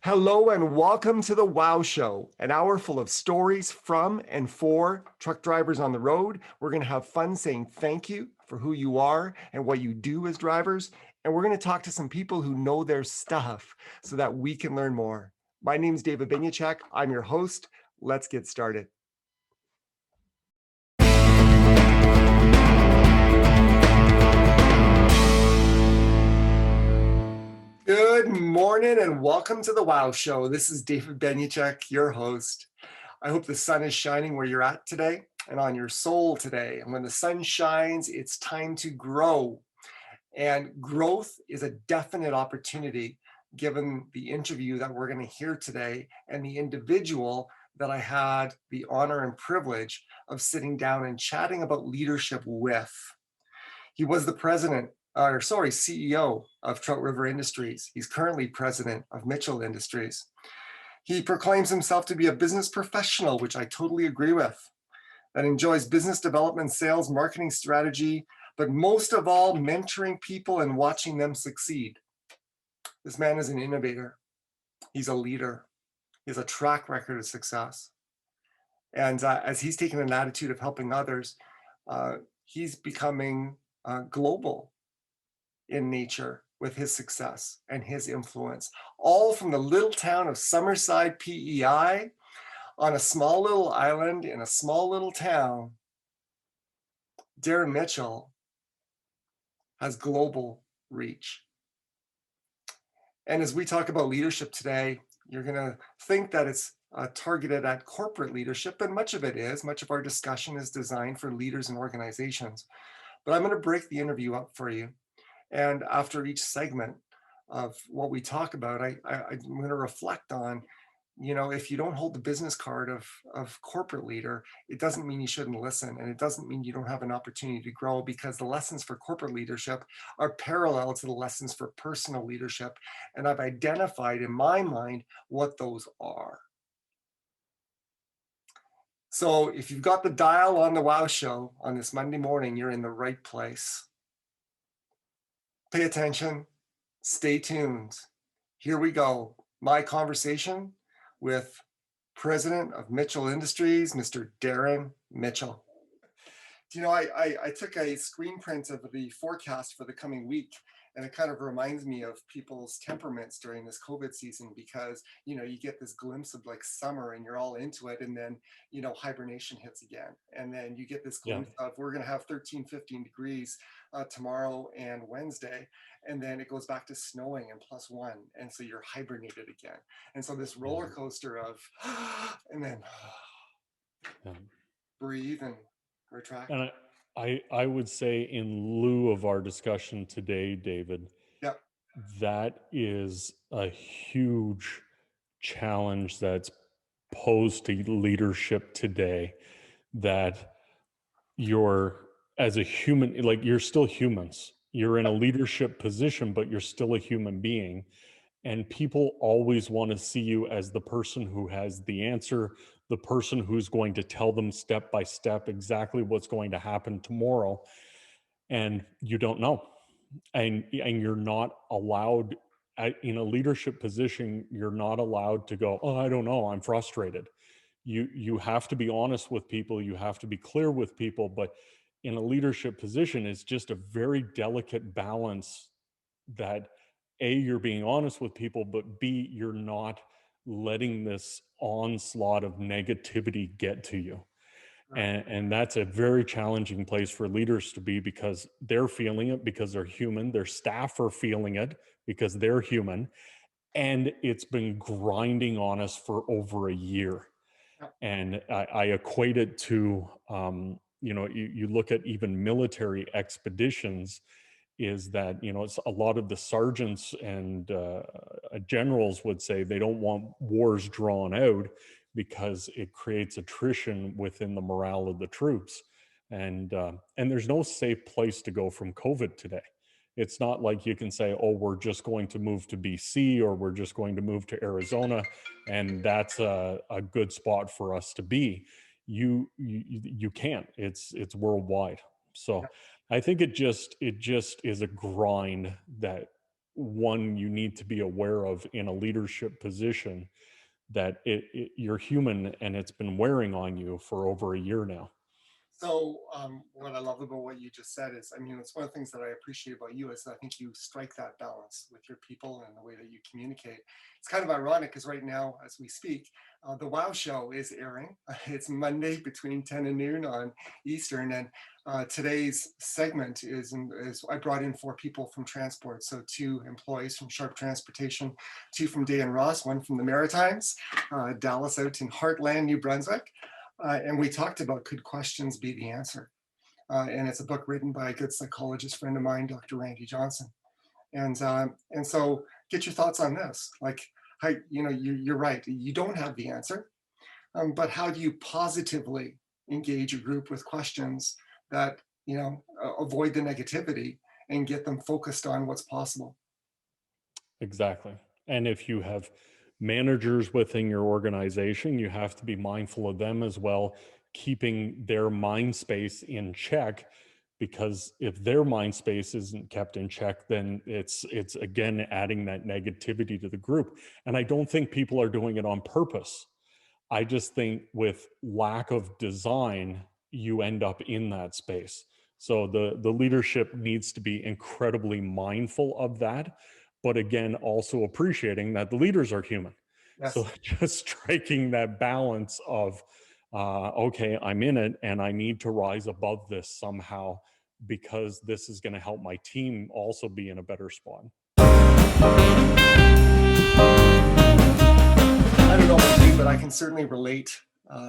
Hello and welcome to the Wow Show, an hour full of stories from and for truck drivers on the road. We're going to have fun saying thank you for who you are and what you do as drivers. And we're going to talk to some people who know their stuff so that we can learn more. My name is David Binyacek. I'm your host. Let's get started. Good morning and welcome to the Wow Show. This is David Binyacek, your host. I hope the sun is shining where you're at today and on your soul today. And when the sun shines, it's time to grow. And growth is a definite opportunity given the interview that we're going to hear today and the individual that I had the honor and privilege of sitting down and chatting about leadership with. He was the CEO of Trout River Industries. He's currently president of Mitchell Industries. He proclaims himself to be a business professional, which I totally agree with, that enjoys business development, sales, marketing strategy, but most of all, mentoring people and watching them succeed. This man is an innovator. He's a leader. He has a track record of success. And as he's taken an attitude of helping others, he's becoming global in nature with his success and his influence, all from the little town of Summerside, PEI, on a small little island in a small little town. Darrin Mitchell has global reach. And as we talk about leadership today, you're going to think that it's targeted at corporate leadership, and much of it is. Much of our discussion is designed for leaders and organizations. But I'm going to break the interview up for you. And after each segment of what we talk about, I'm going to reflect on, if you don't hold the business card of corporate leader, it doesn't mean you shouldn't listen. And it doesn't mean you don't have an opportunity to grow, because the lessons for corporate leadership are parallel to the lessons for personal leadership. And I've identified in my mind what those are. So if you've got the dial on the Wow Show on this Monday morning, you're in the right place. Pay attention, stay tuned. Here we go. My conversation with President of Mitchell Industries, Mr. Darrin Mitchell. I took a screen print of the forecast for the coming week, and it kind of reminds me of people's temperaments during this COVID season, because, you get this glimpse of like summer and you're all into it. And then, hibernation hits again. And then you get this glimpse of we're going to have 13, 15 degrees tomorrow and Wednesday. And then it goes back to snowing and +1. And so you're hibernated again. And so this roller coaster of, and then breathe and retract. And I would say, in lieu of our discussion today, David, that is a huge challenge that's posed to leadership today, that you're, as a human, like, you're still humans. You're in a leadership position, but you're still a human being. And people always want to see you as the person who has the answer, the person who's going to tell them step by step exactly what's going to happen tomorrow. And you don't know. And you're not allowed, in a leadership position, you're not allowed to go, oh, I don't know, I'm frustrated. You have to be honest with people. You have to be clear with people. But in a leadership position, it's just a very delicate balance that, A, you're being honest with people, but B, you're not letting this onslaught of negativity get to you. And that's a very challenging place for leaders to be, because they're feeling it, because they're human. Their staff are feeling it because they're human. And it's been grinding on us for over a year. And I equate it to, you look at even military expeditions, is that, it's a lot of the sergeants and generals would say they don't want wars drawn out because it creates attrition within the morale of the troops. And there's no safe place to go from COVID today. It's not like you can say, oh, we're just going to move to BC, or we're just going to move to Arizona, and that's a good spot for us to be. You can't. It's worldwide. So I think it just is a grind that one you need to be aware of in a leadership position, that you're human and it's been wearing on you for over a year now. So what I love about what you just said is, I mean, it's one of the things that I appreciate about you is I think you strike that balance with your people and the way that you communicate. It's kind of ironic because right now, as we speak, the WOW show is airing. It's Monday between 10 and noon on Eastern, and today's segment is I brought in 4 people from transport, so 2 employees from Sharp Transportation, 2 from Day and Ross, 1 from the Maritimes, Dallas out in Heartland, New Brunswick. And we talked about could questions be the answer? And it's a book written by a good psychologist friend of mine, Dr. Randy Johnson. And so get your thoughts on this. Like, how, you're right. You don't have the answer, but how do you positively engage a group with questions that, avoid the negativity and get them focused on what's possible? Exactly. And if you have managers within your organization, you have to be mindful of them as well, keeping their mind space in check. Because if their mind space isn't kept in check, then it's again adding that negativity to the group. And I don't think people are doing it on purpose. I just think with lack of design, you end up in that space. So the leadership needs to be incredibly mindful of that, but again, also appreciating that the leaders are human. So Yes. just striking that balance of, okay, I'm in it and I need to rise above this somehow because this is going to help my team also be in a better spot. I don't know about you, but I can certainly relate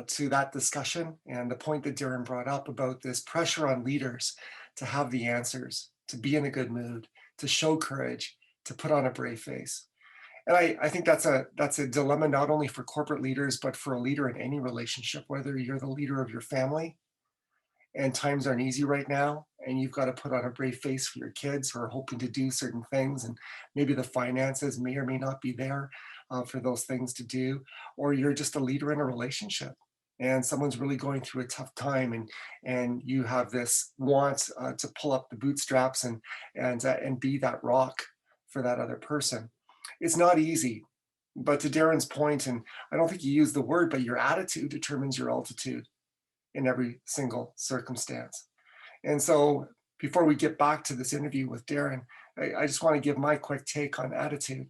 to that discussion and the point that Darrin brought up about this pressure on leaders to have the answers, to be in a good mood, to show courage, to put on a brave face. And I think that's a dilemma not only for corporate leaders, but for a leader in any relationship, whether you're the leader of your family and times aren't easy right now, and you've got to put on a brave face for your kids who are hoping to do certain things, and maybe the finances may or may not be there for those things to do, or you're just a leader in a relationship and someone's really going through a tough time, and you have this want to pull up the bootstraps and be that rock for that other person. It's not easy, but to Darrin's point, and I don't think you used the word, but your attitude determines your altitude in every single circumstance. And so before we get back to this interview with Darrin, I just want to give my quick take on attitude.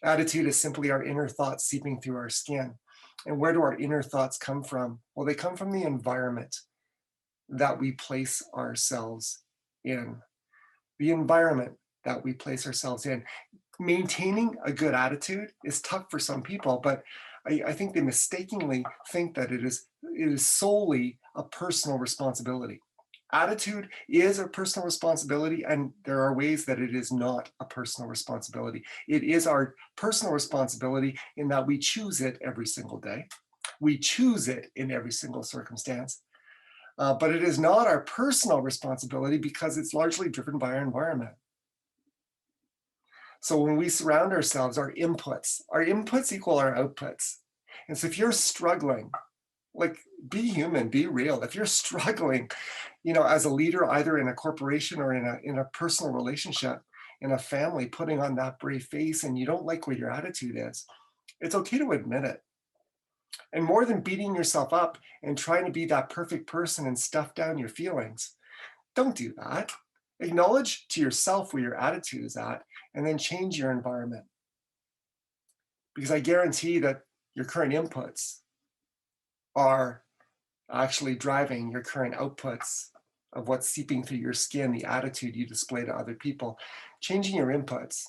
Attitude is simply our inner thoughts seeping through our skin. And where do our inner thoughts come from? Well, they come from the environment that we place ourselves in. The environment that we place ourselves in. Maintaining a good attitude is tough for some people, but I think they mistakenly think that it is solely a personal responsibility. Attitude is a personal responsibility, and there are ways that it is not a personal responsibility. It is our personal responsibility in that we choose it every single day. We choose it in every single circumstance. But it is not our personal responsibility because it's largely driven by our environment. So when we surround ourselves, our inputs equal our outputs. And so if you're struggling, like, be human, be real. If you're struggling, as a leader, either in a corporation or in a personal relationship, in a family, putting on that brave face and you don't like what your attitude is, it's okay to admit it. And more than beating yourself up and trying to be that perfect person and stuff down your feelings, don't do that. Acknowledge to yourself where your attitude is at and then change your environment. Because I guarantee that your current inputs are actually driving your current outputs of what's seeping through your skin, the attitude you display to other people. Changing your inputs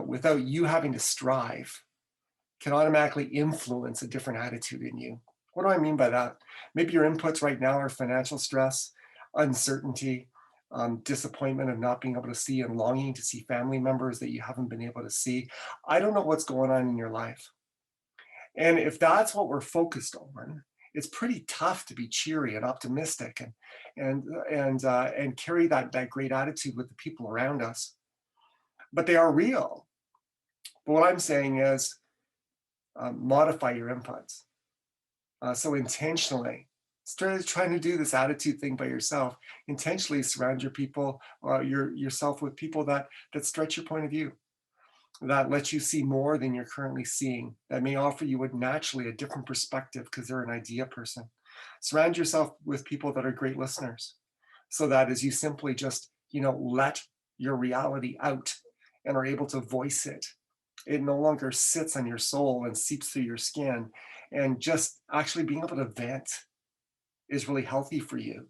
without you having to strive can automatically influence a different attitude in you. What do I mean by that? Maybe your inputs right now are financial stress, uncertainty, disappointment of not being able to see, and longing to see family members that you haven't been able to see. I don't know what's going on in your life. And if that's what we're focused on, it's pretty tough to be cheery and optimistic and carry that great attitude with the people around us. But they are real. But what I'm saying is modify your inputs. So intentionally Start trying to do this attitude thing by yourself. Intentionally surround yourself with people that stretch your point of view, that lets you see more than you're currently seeing, that may offer you naturally a different perspective because they're an idea person. Surround yourself with people that are great listeners, so that as you simply just, let your reality out and are able to voice it, it no longer sits on your soul and seeps through your skin. And just actually being able to vent is really healthy for you.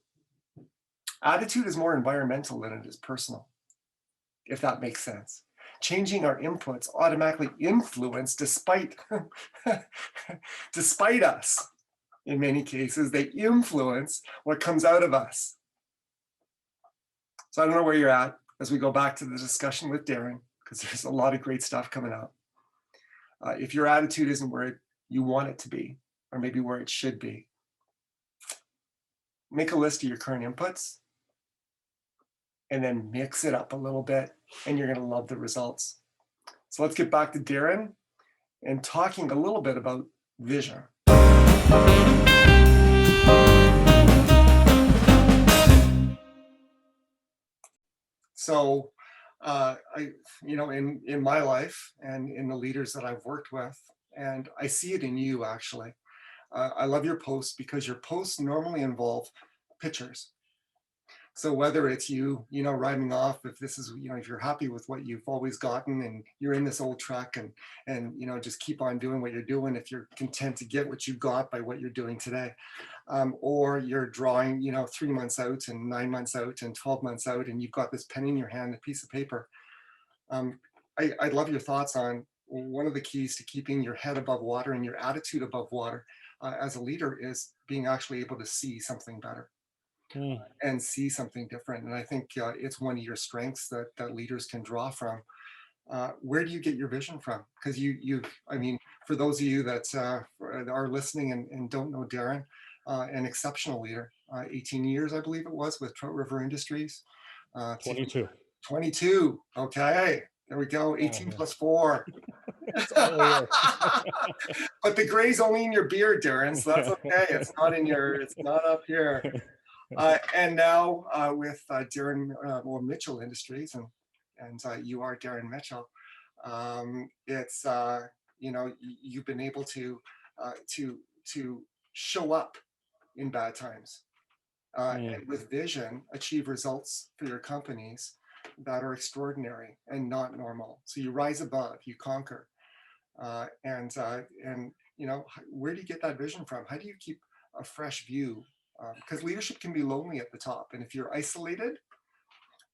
Attitude is more environmental than it is personal, if that makes sense. Changing our inputs automatically influence, despite despite us. In many cases, they influence what comes out of us. So I don't know where you're at as we go back to the discussion with Darrin, because there's a lot of great stuff coming up. If your attitude isn't where you want it to be, or maybe where it should be, make a list of your current inputs and then mix it up a little bit, and you're going to love the results. So let's get back to Darrin and talking a little bit about vision. So, in my life and in the leaders that I've worked with, and I see it in you actually. I love your posts because your posts normally involve pictures. So whether it's you, riding off, if this is, if you're happy with what you've always gotten and you're in this old truck and, just keep on doing what you're doing, if you're content to get what you got by what you're doing today, or you're drawing, 3 months out and 9 months out and 12 months out, and you've got this pen in your hand, a piece of paper. I'd love your thoughts on one of the keys to keeping your head above water and your attitude above water as a leader is being actually able to see something better and see something different. And I think it's one of your strengths that leaders can draw from. Where do you get your vision from? Because I mean, for those of you that are listening and don't know Darrin, an exceptional leader, 18 years, I believe it was, with Trout River Industries. 22. 22. Okay. There we go. 18 plus 4. It's all here. But the gray's only in your beard, Darrin, so that's okay. It's not up here. And now with Darrin, Mitchell Industries, and you are Darrin Mitchell. It's you've been able to show up in bad times, and with vision achieve results for your companies that are extraordinary and not normal. So you rise above, you conquer, and where do you get that vision from? How do you keep a fresh view? Because leadership can be lonely at the top, and if you're isolated,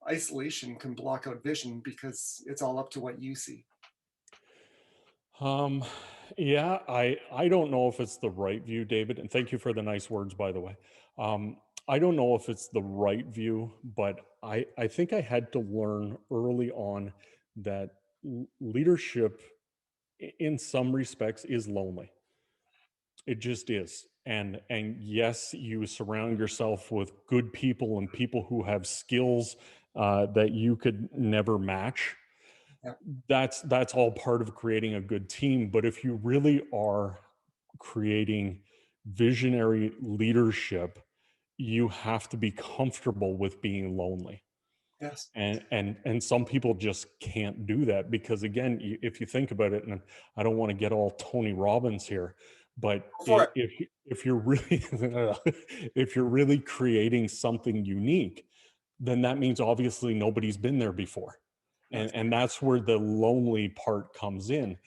isolation can block out vision because it's all up to what you see. Um, yeah, I don't know if it's the right view, David, and thank you for the nice words, by the way. I don't know if it's the right view, but I think I had to learn early on that leadership, in some respects, is lonely. It just is. And yes, you surround yourself with good people and people who have skills that you could never match. Yeah. That's all part of creating a good team. But if you really are creating visionary leadership, you have to be comfortable with being lonely. Yes. And some people just can't do that because, again, if you think about it, and I don't want to get all Tony Robbins here, but Go for it. if you're really if you're really creating something unique, then that means obviously nobody's been there before. Yes. And that's where the lonely part comes in.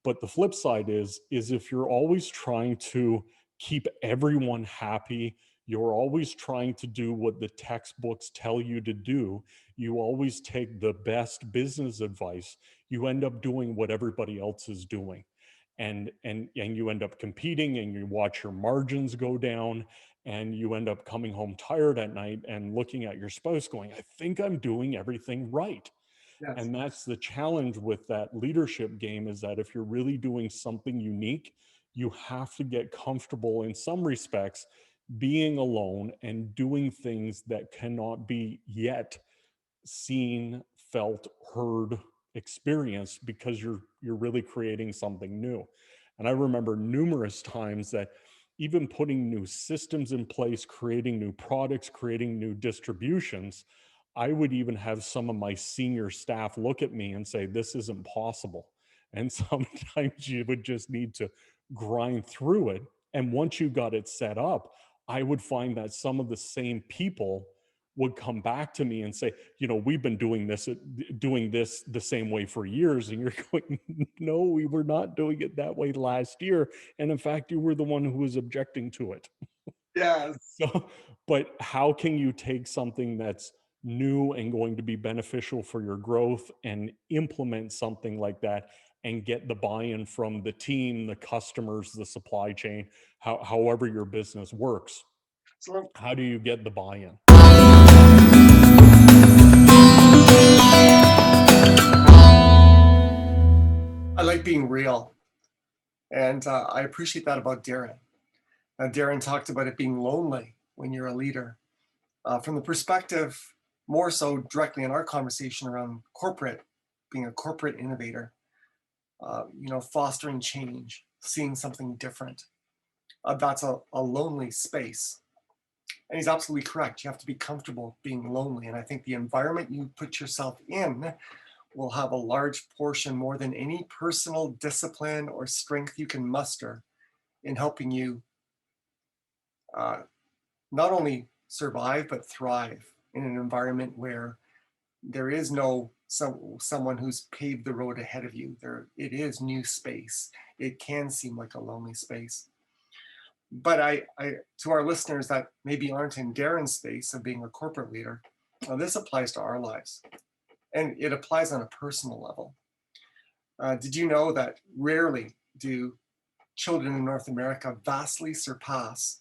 But the flip side is if you're always trying to keep everyone happy, you're always trying to do what the textbooks tell you to do, you always take the best business advice, you end up doing what everybody else is doing. And you end up competing, and you watch your margins go down, and you end up coming home tired at night and looking at your spouse going, I think I'm doing everything right. Yes. And that's the challenge with that leadership game, is that if you're really doing something unique, you have to get comfortable in some respects being alone and doing things that cannot be yet seen, felt, heard, experienced, because you're really creating something new. And I remember numerous times that even putting new systems in place, creating new products, creating new distributions, I would even have some of my senior staff look at me and say, this isn't possible. And sometimes you would just need to grind through it. And once you got it set up, I would find that some of the same people would come back to me and say, we've been doing this the same way for years. And you're going, no, we were not doing it that way last year. And in fact, you were the one who was objecting to it. Yes. So, but how can you take something that's new and going to be beneficial for your growth and implement something like that and get the buy-in from the team, the customers, the supply chain, however your business works? So How do you get the buy-in? I like being real. And I appreciate that about Darrin. Darrin talked about it being lonely when you're a leader. From the perspective, more so directly in our conversation around being a corporate innovator, fostering change, seeing something different. That's a lonely space. And he's absolutely correct. You have to be comfortable being lonely. And I think the environment you put yourself in will have a large portion, more than any personal discipline or strength you can muster, in helping you not only survive, but thrive in an environment where there is no someone who's paved the road ahead of you. It is new space. It can seem like a lonely space. But I to our listeners that maybe aren't in Darrin's space of being a corporate leader, this applies to our lives. And it applies on a personal level. Did you know that rarely do children in North America vastly surpass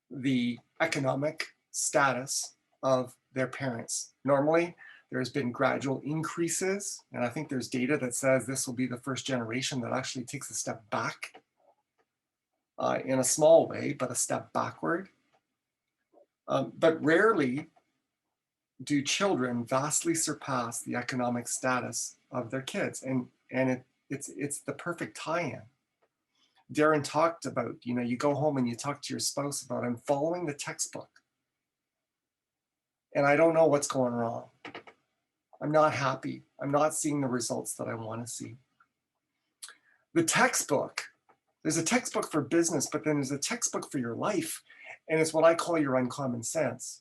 the economic status of their parents? Normally, there's been gradual increases, and I think there's data that says this will be the first generation that actually takes a step back in a small way, but a step backward. But rarely do children vastly surpass the economic status of their kids, and it's the perfect tie-in. Darrin talked about, you go home and you talk to your spouse about, I'm following the textbook, and I don't know what's going wrong. I'm not happy. I'm not seeing the results that I want to see. The textbook, there's a textbook for business, but then there's a textbook for your life, and it's what I call your uncommon sense.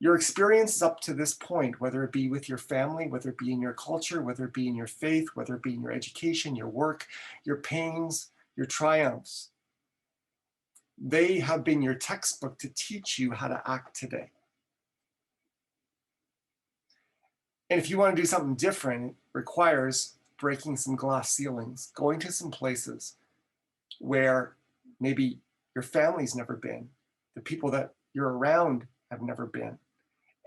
Your experiences up to this point, whether it be with your family, whether it be in your culture, whether it be in your faith, whether it be in your education, your work, your pains, your triumphs, they have been your textbook to teach you how to act today. And if you want to do something different, it requires breaking some glass ceilings, going to some places where maybe your family's never been, the people that you're around have never been.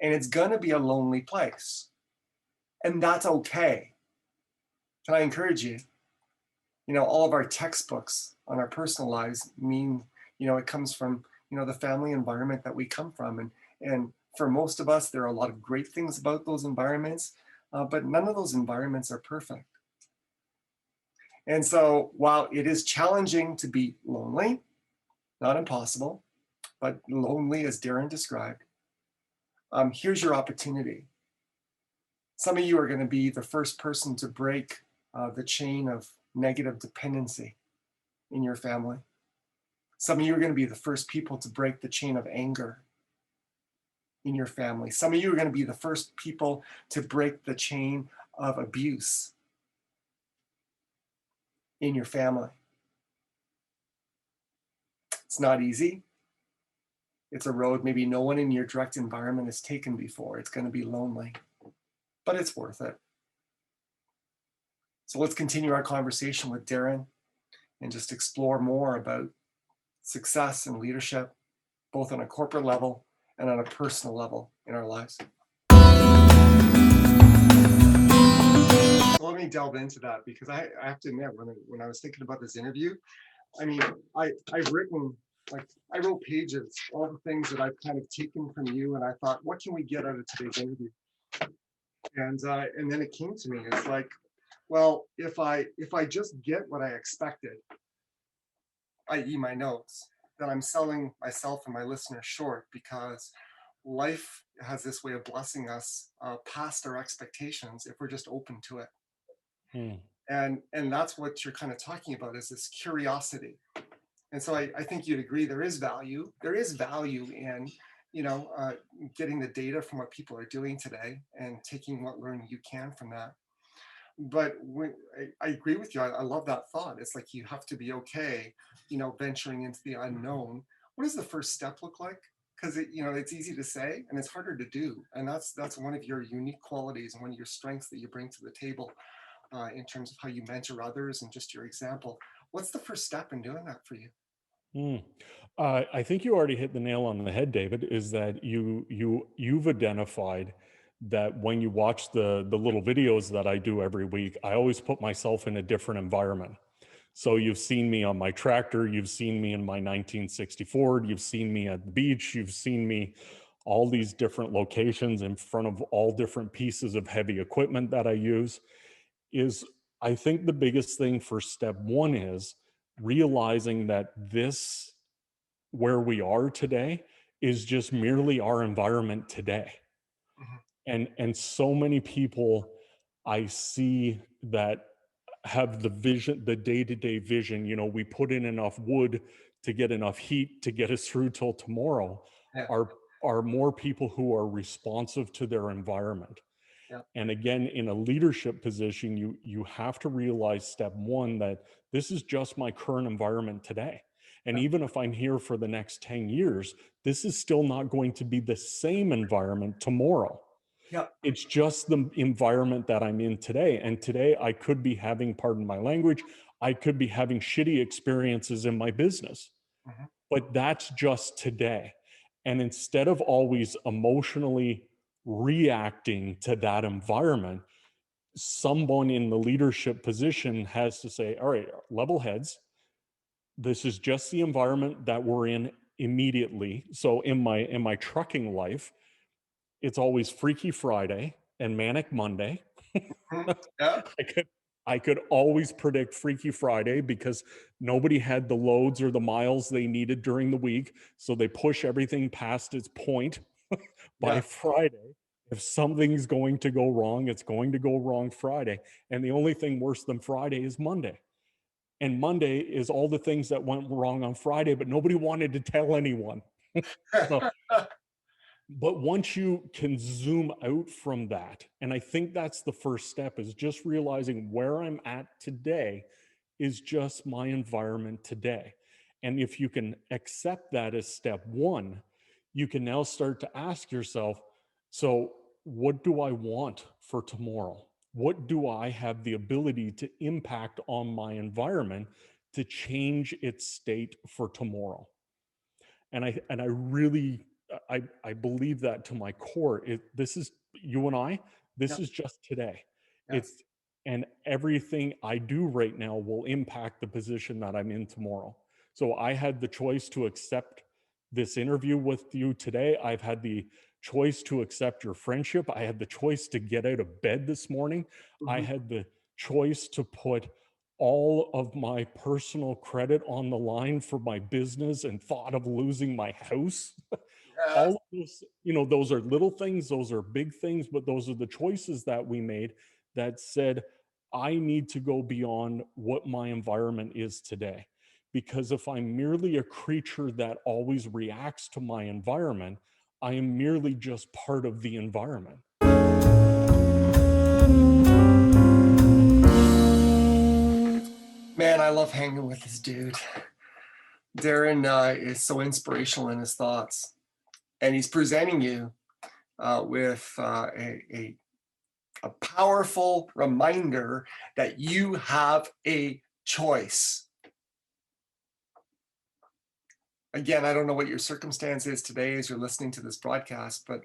And it's going to be a lonely place. And that's okay. Can I encourage you? All of our textbooks on our personal lives mean, it comes from, the family environment that we come from. And for most of us, there are a lot of great things about those environments, but none of those environments are perfect. And so while it is challenging to be lonely, not impossible, but lonely as Darrin described, here's your opportunity. Some of you are going to be the first person to break the chain of negative dependency in your family. Some of you are going to be the first people to break the chain of anger in your family. Some of you are going to be the first people to break the chain of abuse in your family. It's not easy. It's a road maybe no one in your direct environment has taken before. It's going to be lonely, but it's worth it. So let's continue our conversation with Darrin and just explore more about success and leadership, both on a corporate level and on a personal level in our lives. So let me delve into that, because I have to admit, when I was thinking about this interview, I mean, I wrote pages, all the things that I've kind of taken from you, and I thought, what can we get out of today's interview? And then it came to me, it's like, well, if I just get what I expected, i.e. my notes, then I'm selling myself and my listeners short, because life has this way of blessing us past our expectations if we're just open to it. Hmm. And that's what you're kind of talking about, is this curiosity. And so I think you'd agree there is value. There is value in, getting the data from what people are doing today and taking what learning you can from that. But I agree with you. I love that thought. It's like you have to be okay, venturing into the unknown. What does the first step look like? Because it's easy to say and it's harder to do. And that's one of your unique qualities and one of your strengths that you bring to the table, in terms of how you mentor others and just your example. What's the first step in doing that for you? Hmm. I think you already hit the nail on the head, David. Is that you've identified that when you watch the little videos that I do every week, I always put myself in a different environment. So you've seen me on my tractor, you've seen me in my 1960 Ford, you've seen me at the beach, you've seen me all these different locations in front of all different pieces of heavy equipment that I use. Is I think the biggest thing for step one is realizing that this, where we are today, is just merely our environment today. Mhm. And so many people I see that have the vision, the day-to-day vision, we put in enough wood to get enough heat to get us through till tomorrow, Yeah, are more people who are responsive to their environment. yeah, And again, in a leadership position, you have to realize step one, that this is just my current environment today. And yeah, even if I'm here for the next 10 years, this is still not going to be the same environment tomorrow. yeah. It's just the environment that I'm in today. And today I could be having, pardon my language, I could be having shitty experiences in my business, Mhm. but that's just today. And instead of always emotionally reacting to that environment, someone in the leadership position has to say, all right, level heads, this is just the environment that we're in immediately. So in my trucking life, it's always Freaky Friday and Manic Monday. Mhm. Yeah, I could I could always predict Freaky Friday because nobody had the loads or the miles they needed during the week, so they push everything past its point by yeah, Friday. If something's going to go wrong, it's going to go wrong Friday. And the only thing worse than Friday is Monday. And Monday is all the things that went wrong on Friday, but nobody wanted to tell anyone. So, but once you can zoom out from that, and I think that's the first step, is just realizing where I'm at today is just my environment today. And if you can accept that as step one, you can now start to ask yourself, so what do I want for tomorrow? What do I have the ability to impact on my environment to change its state for tomorrow? And I really, I believe that to my core. This is you and I. yeah, This is just today. yes. It's and everything I do right now will impact the position that I'm in tomorrow. So I had the choice to accept this interview with you today. I've had the choice to accept your friendship. I had the choice to get out of bed this morning. I Mhm. had the choice to put all of my personal credit on the line for my business and thought of losing my house. Yes. All of those, those are little things, those are big things, but those are the choices that we made that said, I need to go beyond what my environment is today. Because if I'm merely a creature that always reacts to my environment, I am merely just part of the environment. Man, I love hanging with this dude. Darrin is so inspirational in his thoughts, and he's presenting you with a powerful reminder that you have a choice. Again, I don't know what your circumstance is today as you're listening to this broadcast, but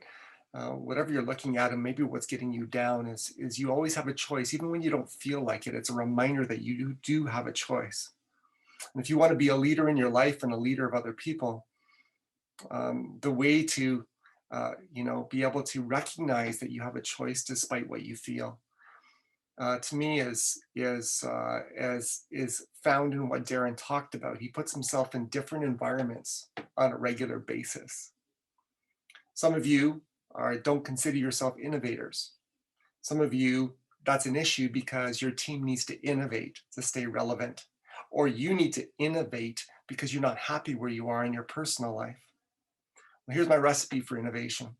whatever you're looking at, and maybe what's getting you down, is you always have a choice, even when you don't feel like it. It's a reminder that you do have a choice. And if you want to be a leader in your life and a leader of other people, the way to be able to recognize that you have a choice despite what you feel to me is found in what Darrin talked about. He puts himself in different environments on a regular basis. Some of you don't consider yourself innovators. Some of you, that's an issue because your team needs to innovate to stay relevant, or you need to innovate because you're not happy where you are in your personal life. Well, here's my recipe for innovation.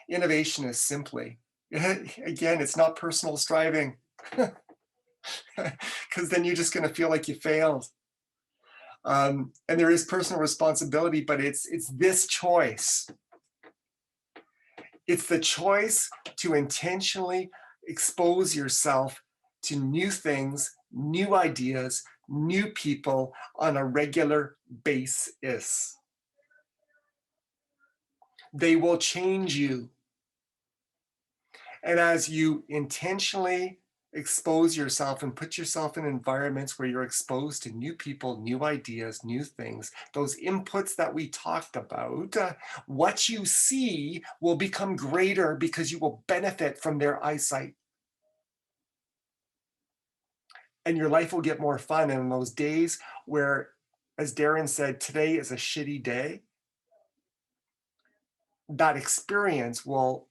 Innovation is simply, again, it's not personal striving, because then you're just going to feel like you failed. And there is personal responsibility, but it's this choice. It's the choice to intentionally expose yourself to new things, new ideas, new people on a regular basis. They will change you. And as you intentionally expose yourself and put yourself in environments where you're exposed to new people, new ideas, new things, those inputs that we talked about, what you see will become greater because you will benefit from their eyesight. And your life will get more fun. And in those days where, as Darrin said, today is a shitty day, that experience will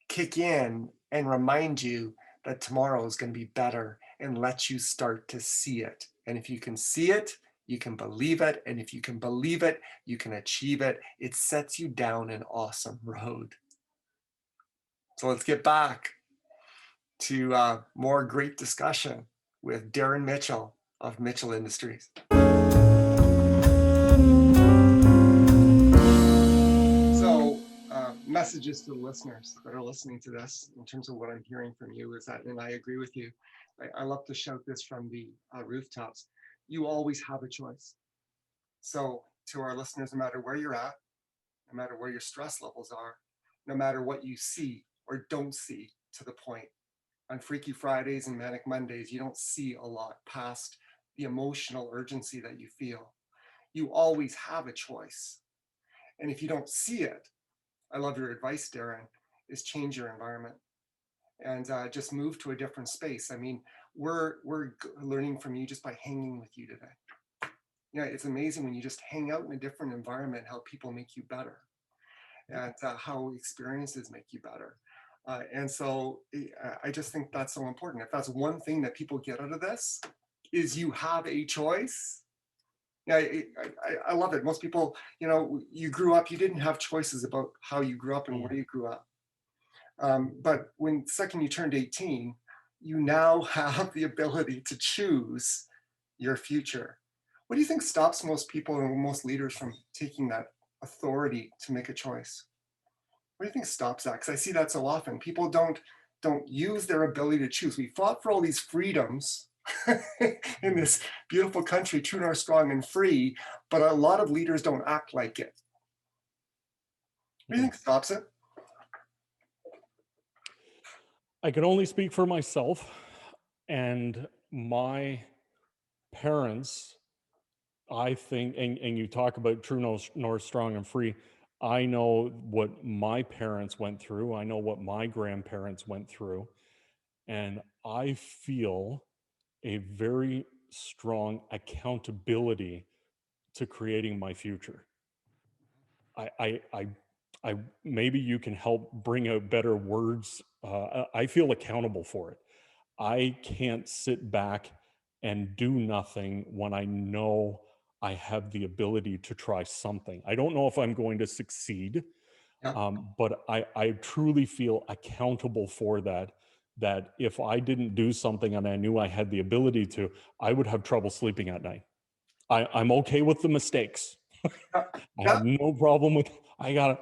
kick in and remind you that tomorrow is going to be better and let you start to see it. And if you can see it, you can believe it. And if you can believe it, you can achieve it. It sets you down an awesome road. So let's get back to more great discussion with Darrin Mitchell of Mitchell Industries. So messages to the listeners that are listening to this in terms of what I'm hearing from you is that, and I agree with you, I love to shout this from the rooftops, you always have a choice. So to our listeners, no matter where you're at, no matter where your stress levels are, no matter what you see or don't see, to the point, on Freaky Fridays and Manic Mondays, you don't see a lot past the emotional urgency that you feel. You always have a choice. And if you don't see it, I love your advice, Darrin, is change your environment and just move to a different space. I mean, we're learning from you just by hanging with you today. Yeah, it's amazing when you just hang out in a different environment, how people make you better and how experiences make you better. And so I just think that's so important. If that's one thing that people get out of this, is you have a choice. Yeah, I love it. Most people, you grew up, you didn't have choices about how you grew up and where you grew up. But when second you turned 18, you now have the ability to choose your future. What do you think stops most people and most leaders from taking that authority to make a choice? What do you think stops that? Because I see that so often. People don't use their ability to choose. We fought for all these freedoms in this beautiful country, true north, strong and free, but a lot of leaders don't act like it. What do you think stops it? I can only speak for myself, and my parents, I think, and you talk about true north, strong and free. I know what my parents went through. I know what my grandparents went through. And I feel a very strong accountability to creating my future. I maybe you can help bring out better words. I feel accountable for it. I can't sit back and do nothing when I know I have the ability to try something. I don't know if I'm going to succeed, Yeah. but I truly feel accountable for that. That if I didn't do something and I knew I had the ability to, I would have trouble sleeping at night. I'm okay with the mistakes. I have no problem with.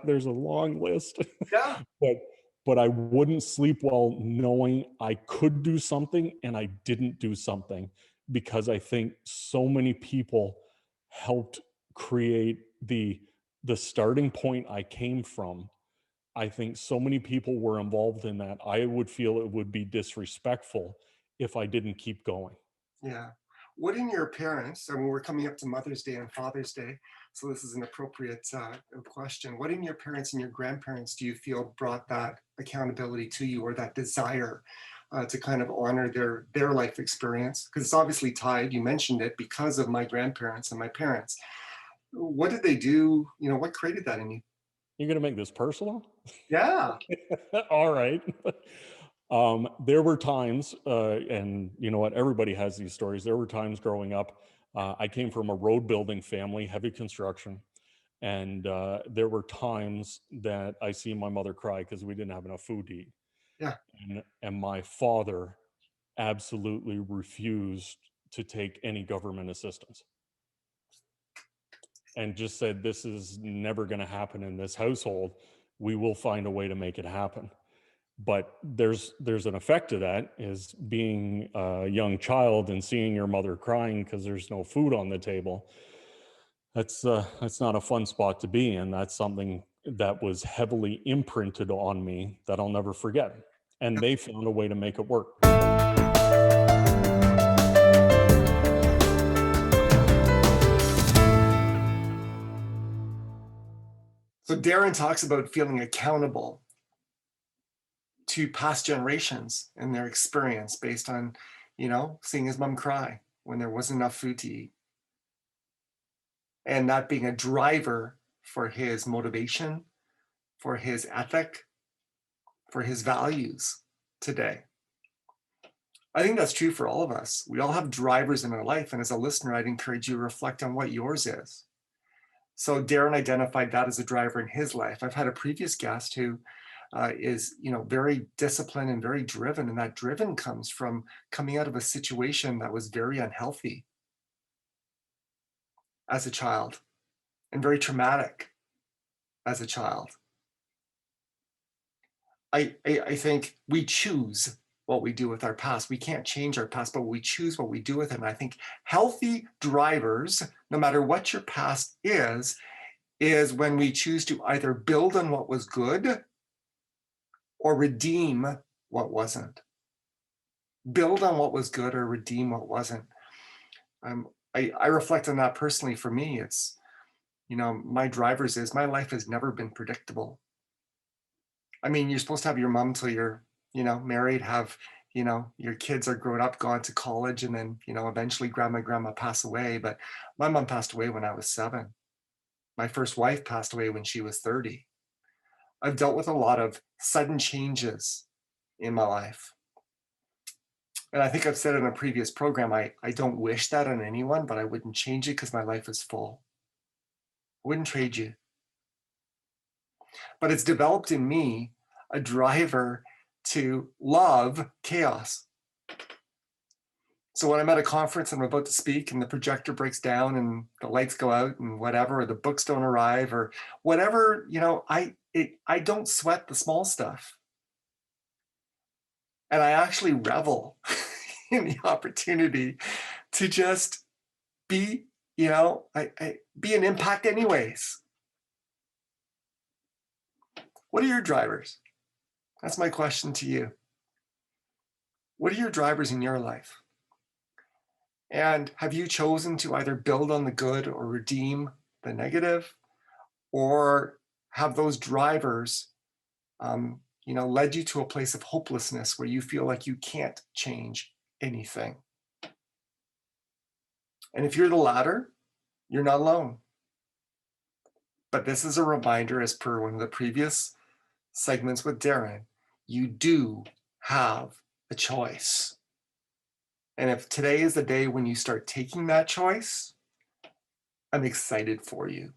There's a long list, Yeah. but I wouldn't sleep well knowing I could do something and I didn't do something, because I think so many people helped create the starting point I came from. I think so many people were involved in that. I would feel it would be disrespectful if I didn't keep going. Yeah. What in your parents, I mean, we're coming up to Mother's Day and Father's Day, so this is an appropriate question. What in your parents and your grandparents do you feel brought that accountability to you, or that desire to kind of honor their life experience, because it's obviously tied, you mentioned it, because of my grandparents and my parents. What did they do? What created that in you? You're going to make this personal? Yeah. All right. There were times, and you know what? Everybody has these stories. There were times growing up. I came from a road building family, heavy construction. And there were times that I see my mother cry because we didn't have enough food to eat. Yeah. And my father absolutely refused to take any government assistance and just said, this is never going to happen in this household. We will find a way to make it happen. But there's an effect to that, is being a young child and seeing your mother crying because there's no food on the table. That's not a fun spot to be in. That's something that was heavily imprinted on me that I'll never forget. And they found a way to make it work. So Darrin talks about feeling accountable to past generations and their experience based on, seeing his mom cry when there wasn't enough food to eat. And that being a driver for his motivation, for his ethic, for his values today. I think that's true for all of us. We all have drivers in our life. And as a listener, I'd encourage you to reflect on what yours is. So Darrin identified that as a driver in his life. I've had a previous guest who is, very disciplined and very driven. And that driven comes from coming out of a situation that was very unhealthy as a child and very traumatic as a child. I think we choose what we do with our past. We can't change our past, but we choose what we do with it. And I think healthy drivers, no matter what your past is when we choose to either build on what was good or redeem what wasn't. Build on what was good or redeem what wasn't. I reflect on that personally. For me, it's, my drivers is my life has never been predictable. I mean, you're supposed to have your mom till you're, married, have, your kids are grown up, gone to college, and then, eventually grandma pass away. But my mom passed away when I was 7. My first wife passed away when she was 30. I've dealt with a lot of sudden changes in my life. And I think I've said in a previous program, I don't wish that on anyone, but I wouldn't change it because my life is full. I wouldn't trade you. But it's developed in me a driver to love chaos. So when I'm at a conference and I'm about to speak and the projector breaks down and the lights go out and whatever, or the books don't arrive or whatever, I don't sweat the small stuff. And I actually revel in the opportunity to just be, I be an impact anyways. What are your drivers? That's my question to you. What are your drivers in your life? And have you chosen to either build on the good or redeem the negative? Or have those drivers, led you to a place of hopelessness where you feel like you can't change anything? And if you're the latter, you're not alone. But this is a reminder, as per one of the previous segments with Darrin, you do have a choice. And if today is the day when you start taking that choice, I'm excited for you.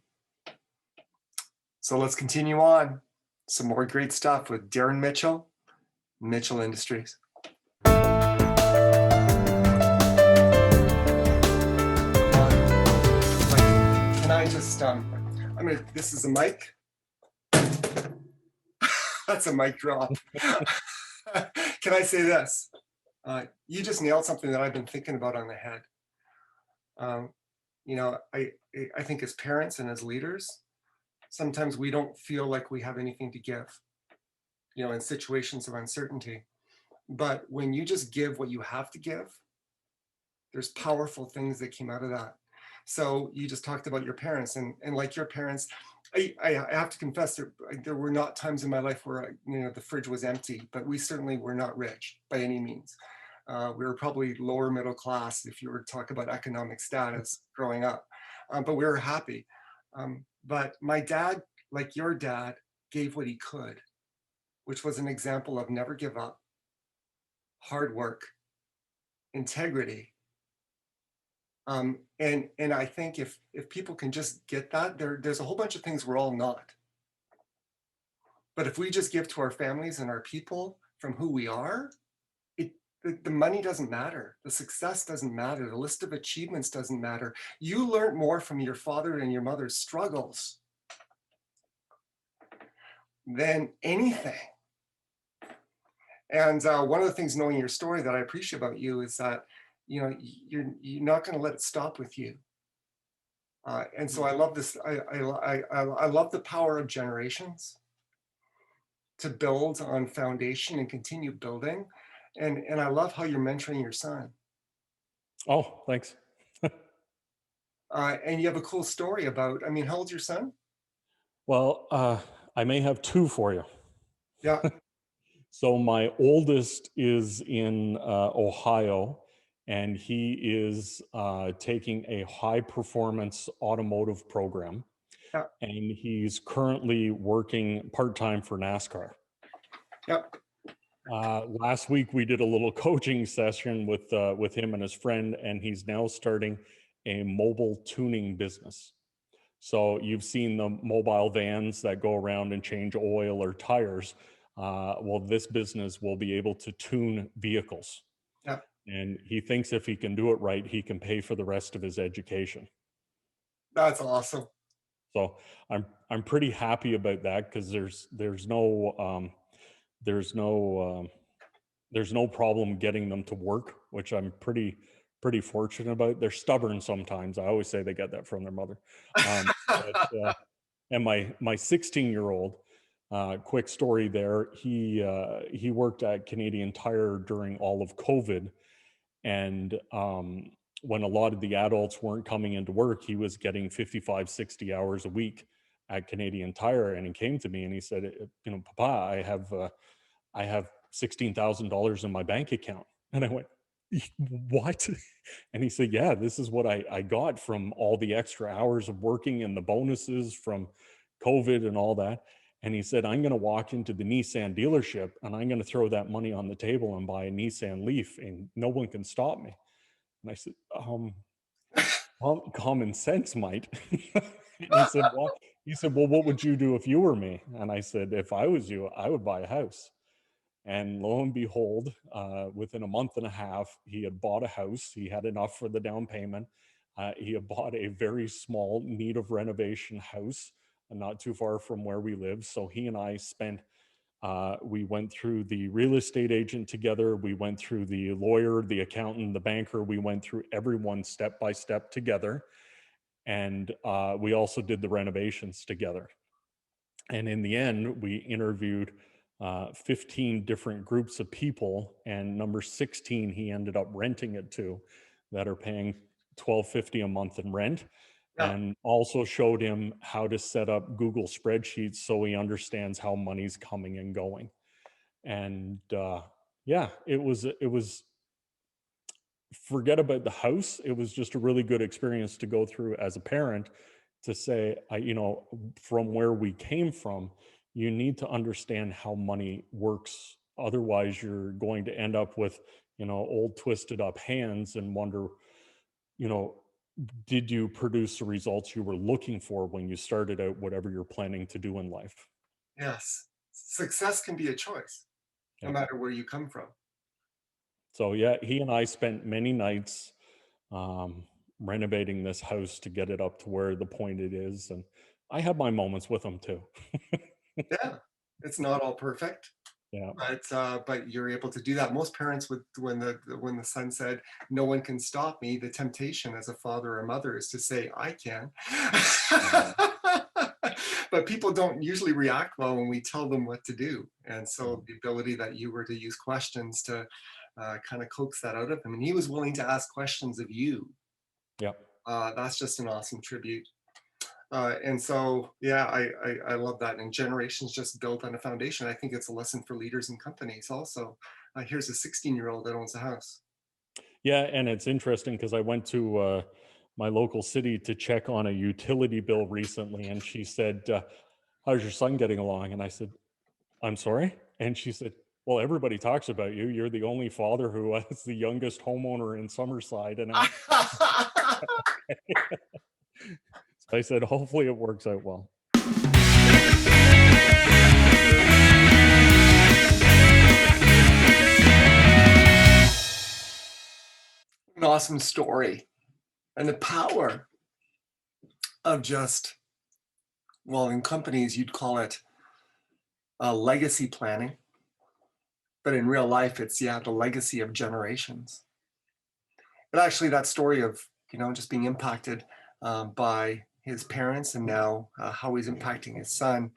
So let's continue on. Some more great stuff with Darrin Mitchell, Mitchell Industries. Can I just, this is a mic. That's a mic drop. Can I say this? You just nailed something that I've been thinking about on the head. I think as parents and as leaders, sometimes we don't feel like we have anything to give, in situations of uncertainty. But when you just give what you have to give, there's powerful things that came out of that. So you just talked about your parents, and like your parents, I have to confess there were not times in my life where the fridge was empty, but we certainly were not rich by any means. We were probably lower middle class if you were to talk about economic status growing up, but we were happy. But my dad, like your dad, gave what he could, which was an example of never give up, hard work, integrity. And I think if people can just get that, there's a whole bunch of things we're all not. But if we just give to our families and our people from who we are, it the money doesn't matter. The success doesn't matter. The list of achievements doesn't matter. You learned more from your father and your mother's struggles than anything. And one of the things knowing your story that I appreciate about you is that you're not going to let it stop with you. And so I love this. I love the power of generations to build on foundation and continue building. And I love how you're mentoring your son. Oh, thanks. And you have a cool story about, I mean, how old's your son? Well, I may have two for you. Yeah, So my oldest is in Ohio, and he is taking a high performance automotive program, yeah, and he's currently working part time for NASCAR. yeah, Last week we did a little coaching session with him and his friend, and he's now starting a mobile tuning business. So you've seen the mobile vans that go around and change oil or tires. Well, this business will be able to tune vehicles, yeah. and he thinks if he can do it right, he can pay for the rest of his education. That's awesome. So I'm pretty happy about that because there's no there's no problem getting them to work, which I'm pretty fortunate about. They're stubborn sometimes. I always say they get that from their mother. But and my 16-year-old, quick story there. He worked at Canadian Tire during all of COVID, and when a lot of the adults weren't coming into work, he was getting 55, 60 hours a week at Canadian Tire, and he came to me and he said, Papa, I have $16,000 in my bank account. And I went, what? And he said, yeah, this is what I got from all the extra hours of working and the bonuses from COVID and all that. And he said, I'm going to walk into the Nissan dealership and I'm going to throw that money on the table and buy a Nissan Leaf and no one can stop me. And I said, common sense might. And he said, well, what would you do if you were me? And I said, if I was you, I would buy a house. And lo and behold, within a month and a half, he had bought a house. He had enough for the down payment. He had bought a very small, need of renovation house, not too far from where we live. So he and I we went through the real estate agent together. We went through the lawyer, the accountant, the banker. We went through everyone step by step together. And we also did the renovations together. And in the end, we interviewed 15 different groups of people, and number 16 he ended up renting it to, that are paying $12.50 a month in rent, Yeah. and also showed him how to set up Google spreadsheets so he understands how money's coming and going. And yeah, it was forget about the house. It was just a really good experience to go through as a parent, to say, from where we came from, you need to understand how money works. Otherwise, you're going to end up with, old twisted up hands and wonder, you know, did you produce the results you were looking for when you started out, whatever you're planning to do in life? Yes. Success can be a choice, no Yeah. matter where you come from. So yeah, he and I spent many nights um, renovating this house to get it up to where the point it is, and I had my moments with him too. Yeah. It's not all perfect, Yeah. but you're able to do that. Most parents would, when the son said, "No one can stop me," the temptation as a father or mother is to say, "I can." Yeah. But people don't usually react well when we tell them what to do. And Yeah. so the ability that you were to use questions to kind of coax that out of him, and he was willing to ask questions of you. Yeah. That's just an awesome tribute. And so, yeah, I love that. And generations just built on a foundation. I think it's a lesson for leaders and companies also. Here's a 16-year-old that owns a house. Yeah, and it's interesting because I went to my local city to check on a utility bill recently, and she said, "How's your son getting along?" And I said, "I'm sorry." And she said, "Well, everybody talks about you. You're the only father who is the youngest homeowner in Summerside." And I went, so I said, "Hopefully, it works out well." An awesome story. And the power of just, well, in companies, you'd call it legacy planning. But in real life, it's, yeah, the legacy of generations. But actually, that story of, just being impacted by his parents and now how he's impacting his son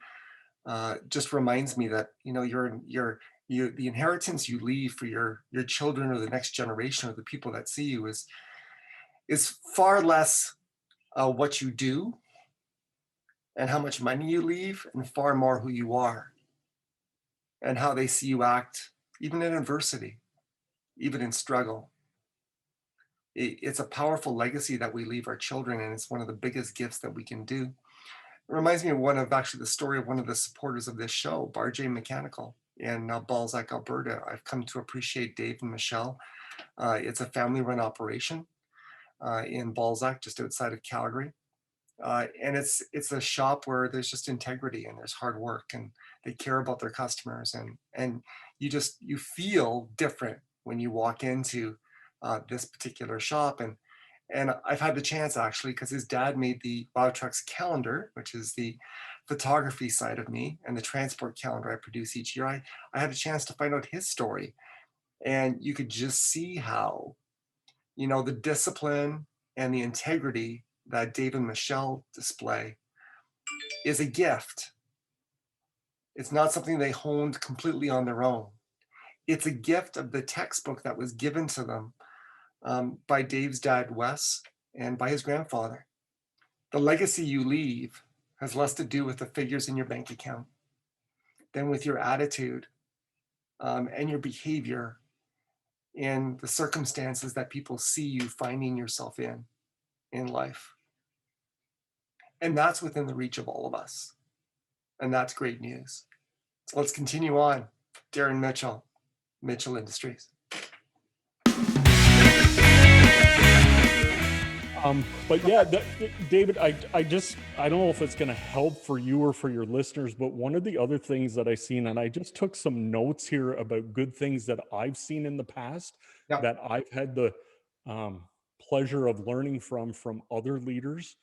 just reminds me that, the inheritance you leave for your children or the next generation or the people that see you is far less what you do and how much money you leave, and far more who you are and how they see you act, even in adversity, even in struggle. It's a powerful legacy that we leave our children, and it's one of the biggest gifts that we can do. It reminds me of the story of one of the supporters of this show, Bar J Mechanical in Balzac, Alberta. I've come to appreciate Dave and Michelle. It's a family-run operation in Balzac, just outside of Calgary. And it's a shop where there's just integrity and there's hard work, and they care about their customers, and you feel different when you walk into this particular shop. And I've had the chance, actually, because his dad made the Wow Trucks calendar, which is the photography side of me, and the transport calendar I produce each year. I had a chance to find out his story, and you could just see how, the discipline and the integrity that Dave and Michelle display is a gift. It's not something they honed completely on their own. It's a gift of the textbook that was given to them by Dave's dad, Wes, and by his grandfather. The legacy you leave has less to do with the figures in your bank account than with your attitude and your behavior in the circumstances that people see you finding yourself in life. And that's within the reach of all of us. And that's great news. So let's continue on. Darrin Mitchell, Mitchell Industries. But yeah, David, I don't know if it's going to help for you or for your listeners, but one of the other things that I seen, and I just took some notes here about good things that I've seen in the past Yep. that I've had the pleasure of learning from other leaders,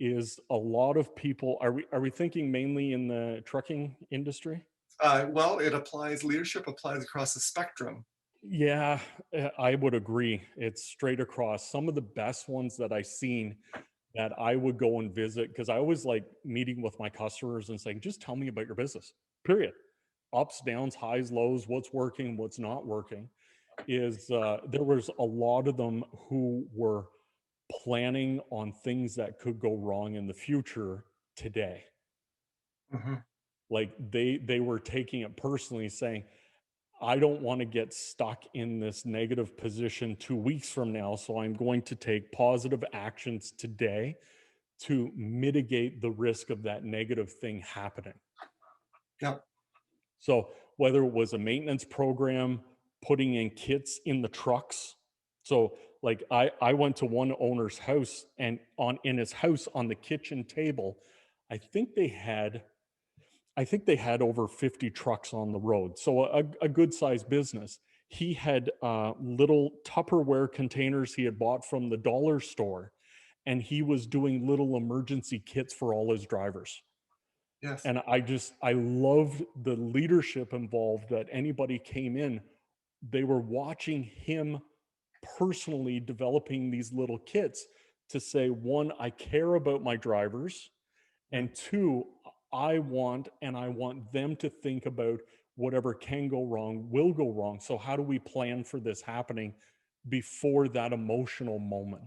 is a lot of people. Are we thinking mainly in the trucking industry? Well, leadership applies across the spectrum. Yeah, I would agree. It's straight across. Some of the best ones that I seen that I would go and visit, because I always like meeting with my customers and saying, just tell me about your business, period. Ups, downs, highs, lows, what's working, what's not working. Is there was a lot of them who were planning on things that could go wrong in the future today. Mm-hmm. Like they were taking it personally, saying, I don't want to get stuck in this negative position 2 weeks from now. So I'm going to take positive actions today to mitigate the risk of that negative thing happening. Yep. So whether it was a maintenance program, putting in kits in the trucks. So like I went to one owner's house, and in his house on the kitchen table, I think they had over 50 trucks on the road. So a good sized business. He had little Tupperware containers he had bought from the dollar store, and he was doing little emergency kits for all his drivers. Yes. And I loved the leadership involved, that anybody came in, they were watching him personally developing these little kits to say, one, I care about my drivers, and two, I want them to think about whatever can go wrong will go wrong. So how do we plan for this happening before that emotional moment?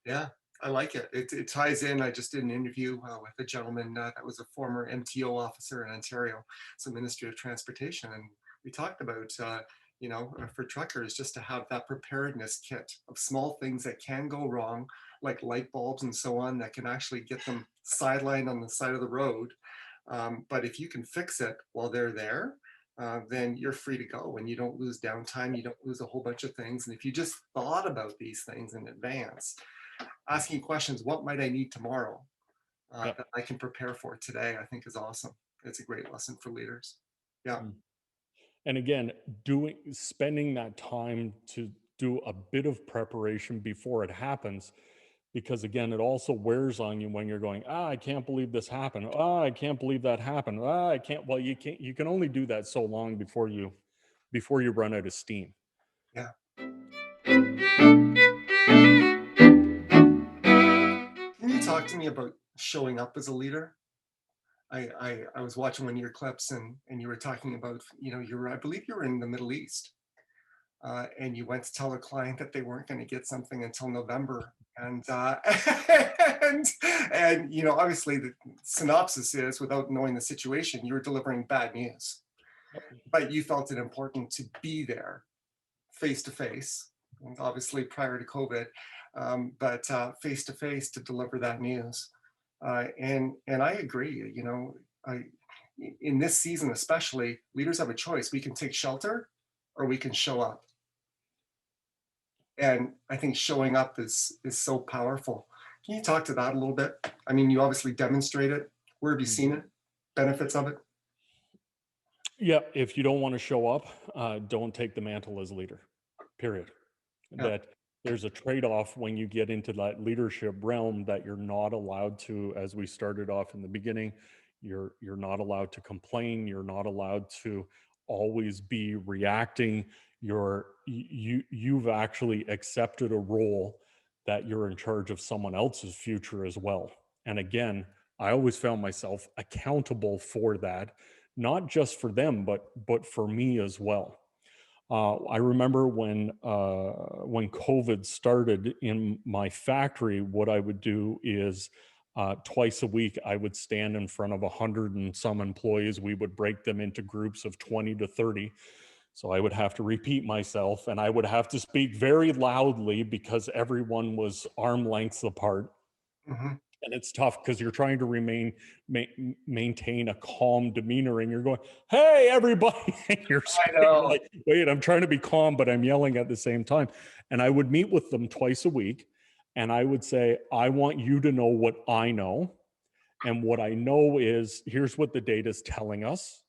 Yeah. I like it. It ties in. I just did an interview with a gentleman that was a former MTO officer in Ontario, so Ministry of Transportation, and we talked about for truckers just to have that preparedness kit of small things that can go wrong, like light bulbs and so on, that can actually get them sidelined on the side of the road. But if you can fix it while they're there, then you're free to go and you don't lose downtime. You don't lose a whole bunch of things. And if you just thought about these things in advance, asking questions, what might I need tomorrow Yep. that I can prepare for today, I think is awesome. It's a great lesson for leaders. Yeah. Mm. And again, spending that time to do a bit of preparation before it happens, because again, it also wears on you when you're going, I can't believe this happened. I can't believe that happened. I can't. Well, you can only do that so long before you run out of steam. Yeah. Can you talk to me about showing up as a leader? I was watching one of your clips and you were talking about, I believe you were in the Middle East and you went to tell a client that they weren't going to get something until November. And and obviously the synopsis is, without knowing the situation, you were delivering bad news, Yep. but you felt it important to be there face to face, obviously prior to COVID, but face to face to deliver that news. And I agree. I in this season especially, leaders have a choice. We can take shelter, or we can show up. And I think showing up is so powerful. Can you talk to that a little bit? I mean, you obviously demonstrate it. Where have you Mm. seen it? Benefits of it? Yeah, if you don't want to show up, don't take the mantle as leader. Period. Yeah. That there's a trade-off when you get into that leadership realm, that you're not allowed to, as we started off in the beginning, you're not allowed to complain, you're not allowed to always be reacting. You've actually accepted a role that you're in charge of someone else's future as well. And again, I always found myself accountable for that, not just for them, but for me as well. I remember when COVID started in my factory, what I would do is twice a week I would stand in front of 100 and some employees. We would break them into groups of 20 to 30. So I would have to repeat myself, and I would have to speak very loudly because everyone was arm lengths apart. Hmm. And it's tough because you're trying to maintain a calm demeanor, and you're going, hey everybody, and you're I you're know. like, wait, I'm trying to be calm but I'm yelling at the same time. And I would meet with them twice a week, and I would say, I want you to know what I know, and what I know is, here's what the data is telling us,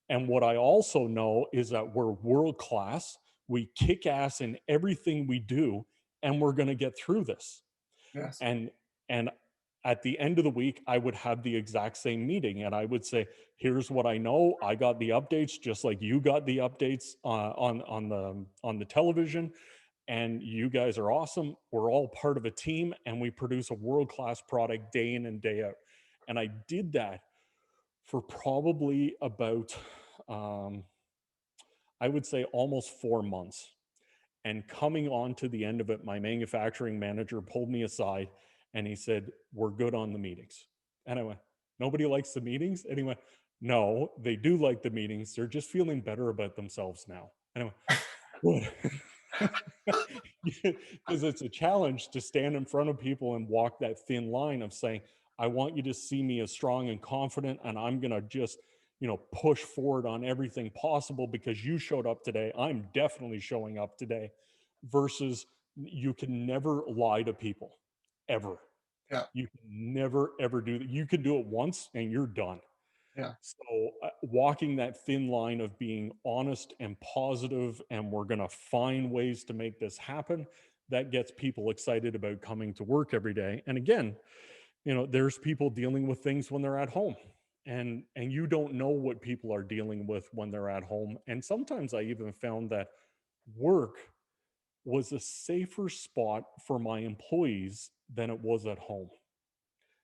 and what I also know is that we're world class, we kick ass in everything we do, and we're going to get through this. Yes. And and at the end of the week I would have the exact same meeting, and I would say, here's what I know, I got the updates just like you got the updates on the television, and you guys are awesome, we're all part of a team, and we produce a world class product day in and day out. And I did that for probably about um, I would say almost 4 months. And coming on to the end of it, my manufacturing manager pulled me aside and he said, we're good on the meetings. And I went, nobody likes the meetings? And he went, no, they do like the meetings. They're just feeling better about themselves now. And I went, good. Because it's a challenge to stand in front of people and walk that thin line of saying, I want you to see me as strong and confident, and I'm going to just, push forward on everything possible because you showed up today. I'm definitely showing up today. Versus, you can never lie to people, ever. Yeah. You can never, ever do that. You can do it once and you're done. Yeah. So, walking that thin line of being honest and positive, and we're going to find ways to make this happen, that gets people excited about coming to work every day. And again, there's people dealing with things when they're at home, and you don't know what people are dealing with when they're at home. And sometimes I even found that work was a safer spot for my employees than it was at home.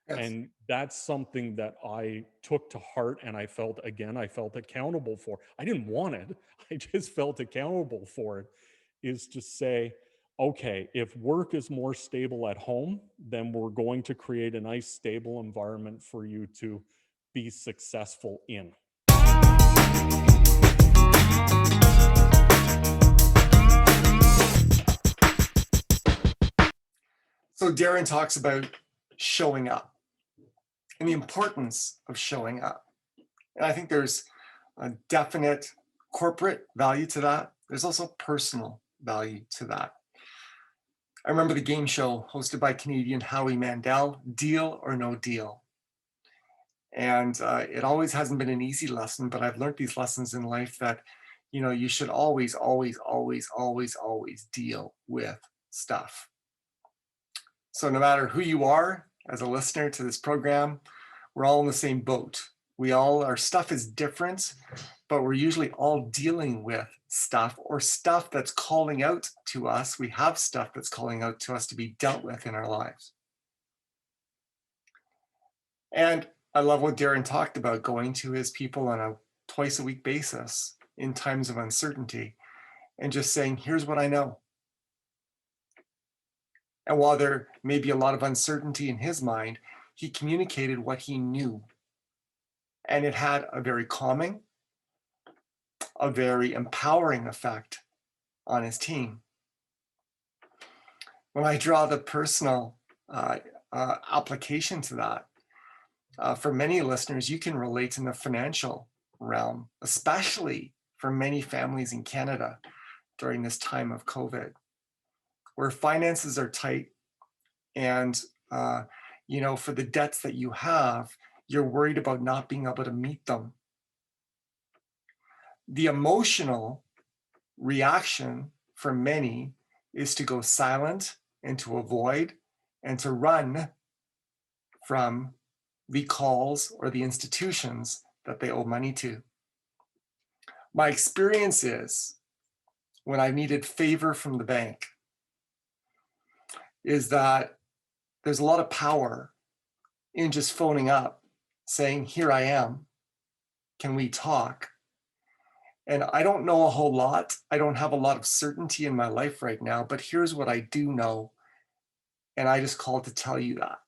Yes. And that's something that I took to heart, and I felt accountable for. I didn't want it. I just felt accountable for it, is to say, okay, if work is more stable at home, then we're going to create a nice, stable environment for you to be successful in. So Darrin talks about showing up and the importance of showing up. And I think there's a definite corporate value to that. There's also personal value to that. I remember the game show hosted by Canadian Howie Mandel, Deal or No Deal. And it always hasn't been an easy lesson, but I've learned these lessons in life that, you should always, always, always, always, always deal with stuff. So no matter who you are as a listener to this program, we're all in the same boat. Our stuff is different, but we're usually all dealing with stuff or stuff that's calling out to us. We have stuff that's calling out to us to be dealt with in our lives. And I love what Darrin talked about, going to his people on a twice a week basis in times of uncertainty and just saying, here's what I know. And while there may be a lot of uncertainty in his mind, he communicated what he knew. And it had a very calming, a very empowering effect on his team. When I draw the personal application to that, for many listeners, you can relate in the financial realm, especially for many families in Canada during this time of COVID, where finances are tight and, for the debts that you have, you're worried about not being able to meet them. The emotional reaction for many is to go silent and to avoid and to run from the calls or the institutions that they owe money to. My experience is when I needed favor from the bank is that there's a lot of power in just phoning up, saying, here I am, can we talk? And I don't know a whole lot. I don't have a lot of certainty in my life right now, but here's what I do know. And I just called to tell you that.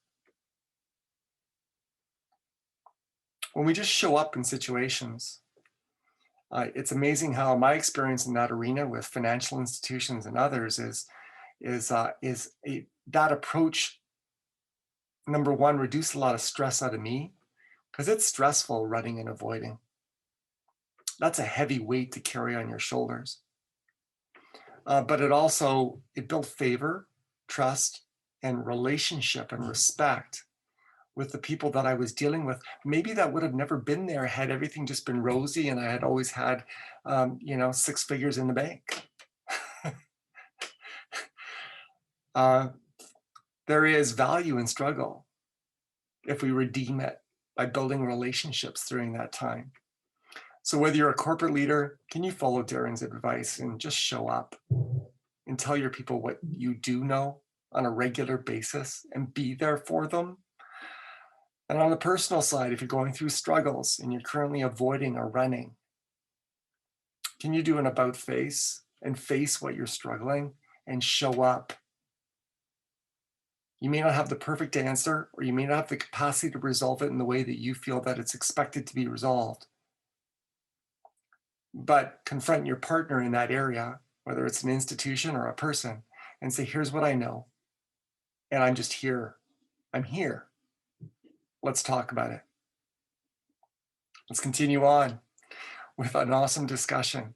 When we just show up in situations, it's amazing how my experience in that arena with financial institutions and others that approach, number one, reduced a lot of stress out of me because it's stressful running and avoiding. That's a heavy weight to carry on your shoulders. But it built favor, trust, and relationship and respect with the people that I was dealing with. Maybe that would have never been there had everything just been rosy and I had always had, 6 figures in the bank. There is value in struggle if we redeem it by building relationships during that time. So whether you're a corporate leader, can you follow Darrin's advice and just show up and tell your people what you do know on a regular basis and be there for them? And on the personal side, if you're going through struggles and you're currently avoiding or running, can you do an about face and face what you're struggling and show up? You may not have the perfect answer, or you may not have the capacity to resolve it in the way that you feel that it's expected to be resolved. But confront your partner in that area, whether it's an institution or a person, and say, here's what I know. And I'm just here. I'm here. Let's talk about it. Let's continue on with an awesome discussion.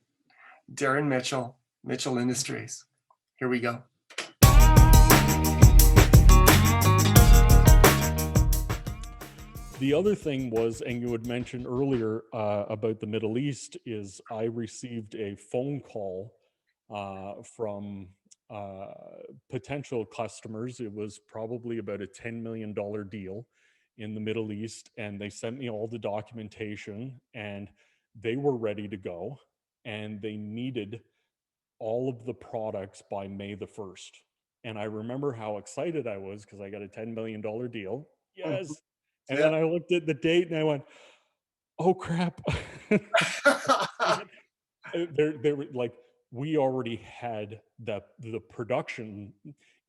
Darrin Mitchell, Mitchell Industries. Here we go. The other thing was, and you had mentioned earlier about the Middle East, is I received a phone call from potential customers. It was probably about a $10 million deal in the Middle East, and they sent me all the documentation, and they were ready to go, and they needed all of the products by May the 1st. And I remember how excited I was because I got a $10 million deal. Mhm. Yes. And Yeah. then I looked at the date and I went, oh crap. They were like, we already had the production.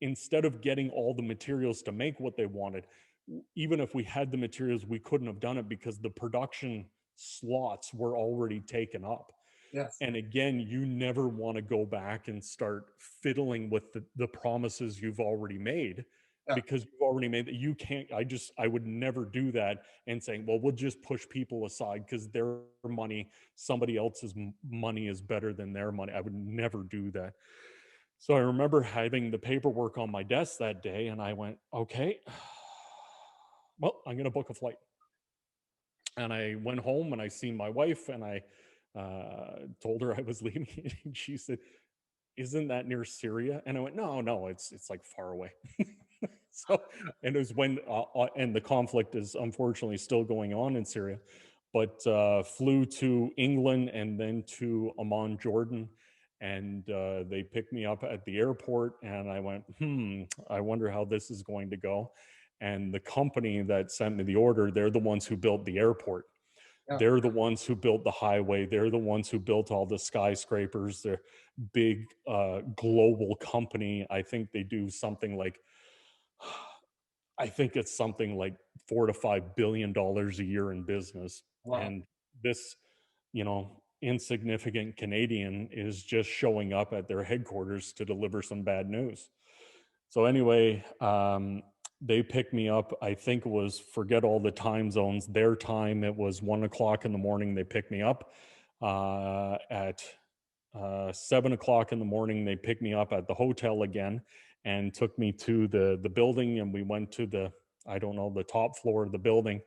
Instead of getting all the materials to make what they wanted, even if we had the materials, we couldn't have done it because the production slots were already taken up. Yes. And again, you never want to go back and start fiddling with the promises you've already made, Yeah. because you've already made that. You can't, I would never do that and saying, well, we'll just push people aside because their money, somebody else's money is better than their money. I would never do that. So I remember having the paperwork on my desk that day, and I went, okay, well, I'm going to book a flight. And I went home and I seen my wife, and I told her I was leaving. And she said, "Isn't that near Syria?" And I went, "No, no, it's like far away." So, and it was when, and the conflict is unfortunately still going on in Syria, but flew to England and then to Amman, Jordan, and they picked me up at the airport, and I went, I wonder how this is going to go. And the company that sent me the order, they're the ones who built the airport. Yeah. They're the ones who built the highway. They're the ones who built all the skyscrapers. They're big global company. I think they do something like, I think it's something like $4 to $5 billion a year in business. Wow. And this, insignificant Canadian is just showing up at their headquarters to deliver some bad news. So anyway, they picked me up. I think it was, forget all the time zones. Their time, it was 1 o'clock in the morning. They picked me up at 7 o'clock in the morning. They picked me up at the hotel again and took me to the building. And we went to the, I don't know, the top floor of the building,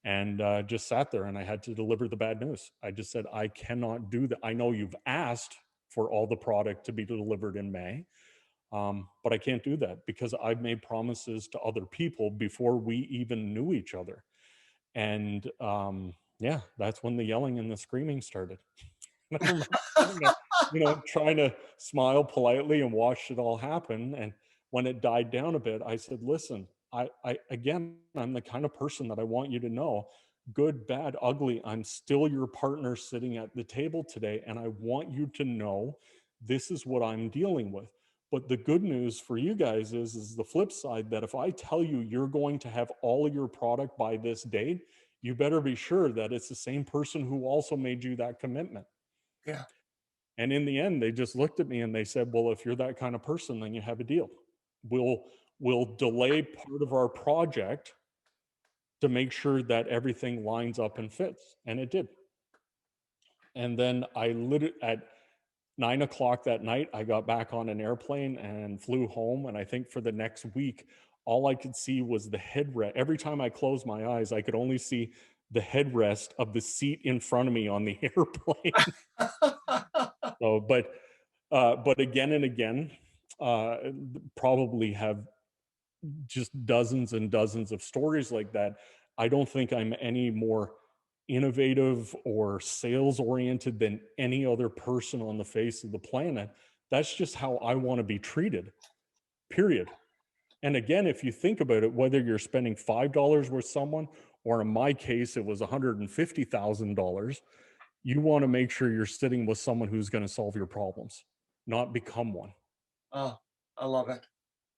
and just sat there. And I had to deliver the bad news. I just said, I cannot do that. I know you've asked for all the product to be delivered in May. But I can't do that because I've made promises to other people before we even knew each other. And yeah, that's when the yelling and the screaming started. And I remember sitting there, trying to smile politely and watch it all happen. And when it died down a bit, I said, listen, again, I'm the kind of person that I want you to know, good, bad, ugly, I'm still your partner sitting at the table today. And I want you to know this is what I'm dealing with. But the good news for you guys is the flip side, that if I tell you you're going to have all of your product by this date, you better be sure that it's the same person who also made you that commitment. Yeah. And in the end, they just looked at me and they said, well, if you're that kind of person, then you have a deal. We'll delay part of our project to make sure that everything lines up and fits. And it did. And then I literally, at 9 o'clock that night, I got back on an airplane and flew home. And I think for the next week, all I could see was the headrest. Every time I closed my eyes, I could only see the headrest of the seat in front of me on the airplane. So, but again and again, uh, probably have just dozens and dozens of stories like that. I don't think I'm any more innovative or sales oriented than any other person on the face of the planet. That's just how I want to be treated, period. And again, if you think about it, whether you're spending $5 with someone, or in my case, it was $150,000, you want to make sure you're sitting with someone who's going to solve your problems, not become one. Oh, I love it.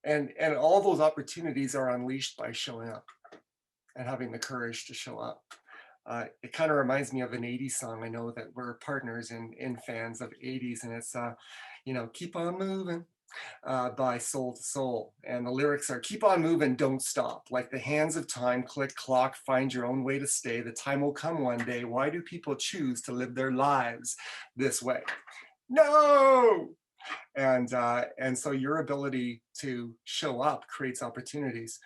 And all those opportunities are unleashed by showing up and having the courage to show up. It kind of reminds me of an 80s song. I know that we're partners in fans of 80s, and it's Keep On Moving by Soul to Soul. And the lyrics are, keep on moving, don't stop. Like the hands of time, click, clock, find your own way to stay. The time will come one day. Why do people choose to live their lives this way? No! And so your ability to show up creates opportunities.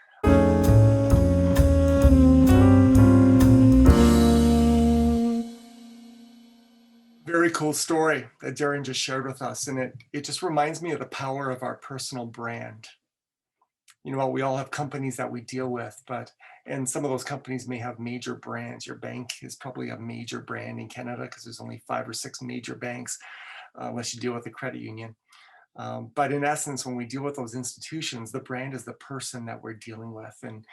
Very cool story that Darrin just shared with us. And it just reminds me of the power of our personal brand. We all have companies that we deal with, and some of those companies may have major brands. Your bank is probably a major brand in Canada because there's only 5 or 6 major banks, unless you deal with a credit union. But in essence, when we deal with those institutions, the brand is the person that we're dealing with. And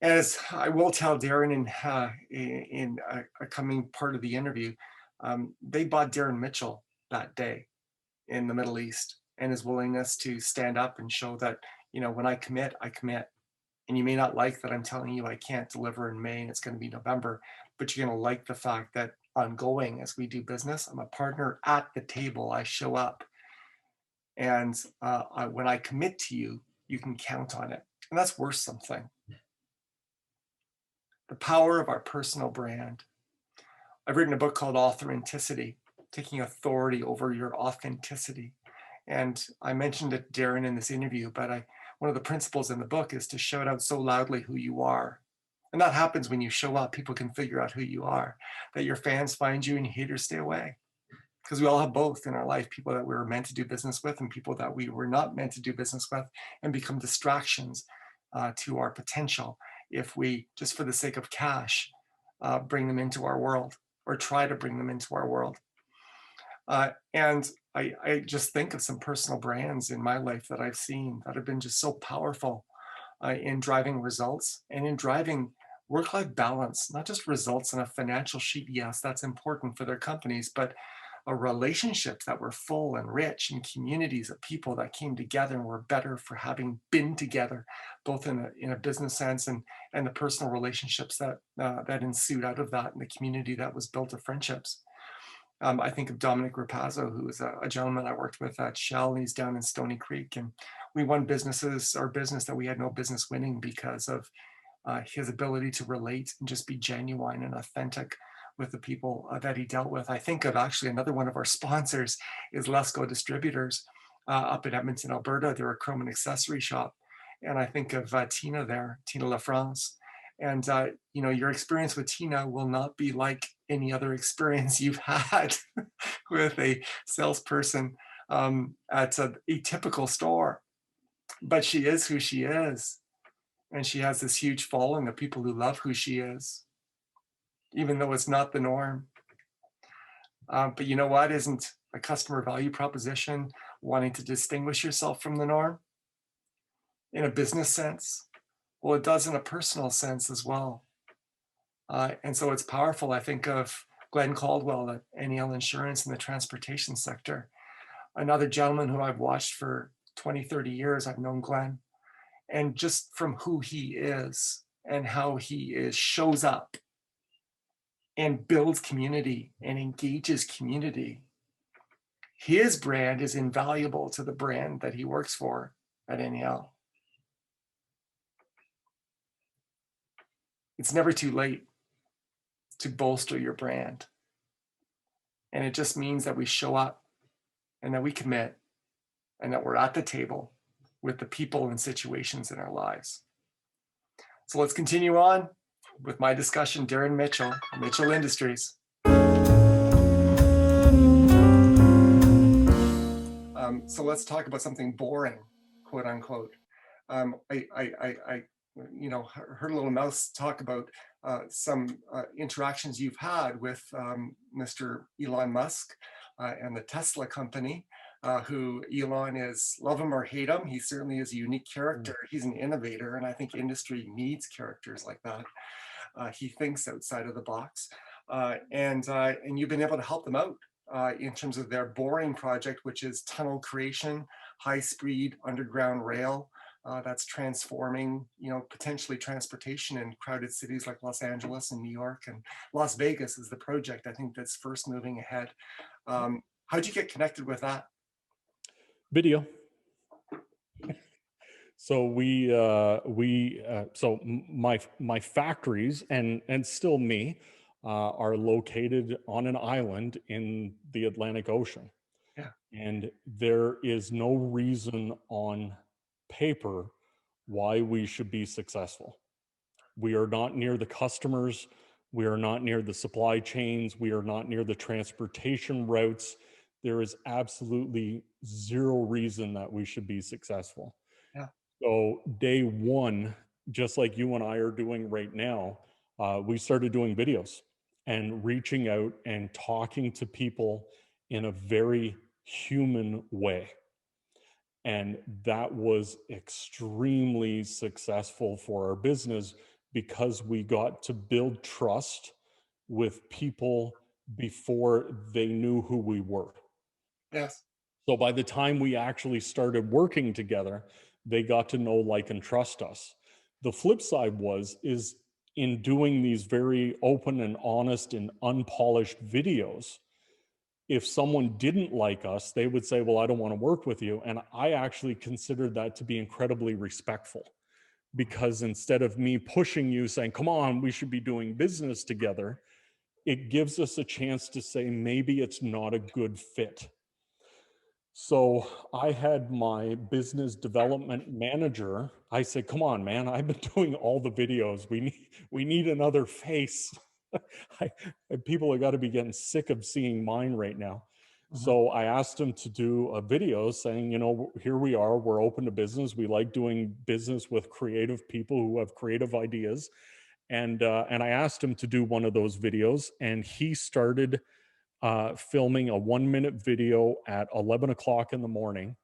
as I will tell Darrin in a coming part of the interview, they bought Darrin Mitchell that day. in the Middle East, and his willingness to stand up and show that, when I commit, I commit. And you may not like that I'm telling you I can't deliver in May and it's going to be November, but you're going to like the fact that ongoing as we do business, I'm a partner at the table. I show up, and when I commit to you, you can count on it, and that's worth something. The power of our personal brand. I've written a book called Authenticity, taking authority over your authenticity. And I mentioned it, Darrin, in this interview, but one of the principles in the book is to shout out so loudly who you are. And that happens when you show up, people can figure out who you are, that your fans find you and haters stay away. Because we all have both in our life, people that we were meant to do business with and people that we were not meant to do business with, and become distractions to our potential if we, just for the sake of cash, bring them into our world or try to bring them into our world. And I just think of some personal brands in my life that I've seen that have been just so powerful in driving results and in driving work-life balance, not just results on a financial sheet. Yes, that's important for their companies, but relationships that were full and rich, and communities of people that came together and were better for having been together, both in a business sense and the personal relationships that ensued out of that, and the community that was built of friendships. I think of Dominic Rapazzo, who was a gentleman I worked with at Shell, and he's down in Stony Creek. And we won our business that we had no business winning because of his ability to relate and just be genuine and authentic with the people that he dealt with. I think of actually another one of our sponsors is Lesco Distributors up in Edmonton, Alberta. They're a chrome and accessory shop. And I think of Tina there, Tina LaFrance. And your experience with Tina will not be like any other experience you've had with a salesperson at a typical store. But she is who she is, and she has this huge following of people who love who she is, even though it's not the norm. But you know what? Isn't a customer value proposition wanting to distinguish yourself from the norm in a business sense? Well, it does in a personal sense as well. And so it's powerful. I think of Glenn Caldwell at NEL Insurance in the transportation sector, another gentleman who I've watched for 20, 30 years. I've known Glenn. And just from who he is and how he shows up and builds community and engages community, his brand is invaluable to the brand that he works for at NEL. It's never too late to bolster your brand. And it just means that we show up and that we commit and that we're at the table with the people and situations in our lives. So let's continue on with my discussion. Darrin Mitchell, Mitchell Industries. So let's talk about something boring, quote unquote. I heard a little mouse talk about some interactions you've had with Mr. Elon Musk and the Tesla company, who Elon is, love him or hate him, he certainly is a unique character. He's an innovator, and I think industry needs characters like that. He thinks outside of the box, and you've been able to help them out in terms of their boring project, which is tunnel creation, high-speed underground rail that's transforming, potentially transportation in crowded cities like Los Angeles and New York, and Las Vegas is the project I think that's first moving ahead. How'd you get connected with that? Video. So my factories and still me are located on an island in the Atlantic Ocean. Yeah. And there is no reason on paper why we should be successful. We are not near the customers. We are not near the supply chains. We are not near the transportation routes. There is absolutely zero reason that we should be successful. Yeah. So day one, just like you and I are doing right now, we started doing videos and reaching out and talking to people in a very human way. And that was extremely successful for our business because we got to build trust with people before they knew who we were. Yes. So by the time we actually started working together, they got to know, like, and trust us. The flip side is in doing these very open and honest and unpolished videos, if someone didn't like us, they would say, well, I don't want to work with you. And I actually considered that to be incredibly respectful, because instead of me pushing you saying, come on, we should be doing business together, it gives us a chance to say, maybe it's not a good fit. So I had my business development manager. I said, "Come on, man! I've been doing all the videos. We need another face." I, people have got to be getting sick of seeing mine right now. Mhm. So I asked him to do a video saying, here we are. We're open to business. We like doing business with creative people who have creative ideas. And I asked him to do one of those videos, and he started filming a 1 minute video at 11 o'clock in the morning.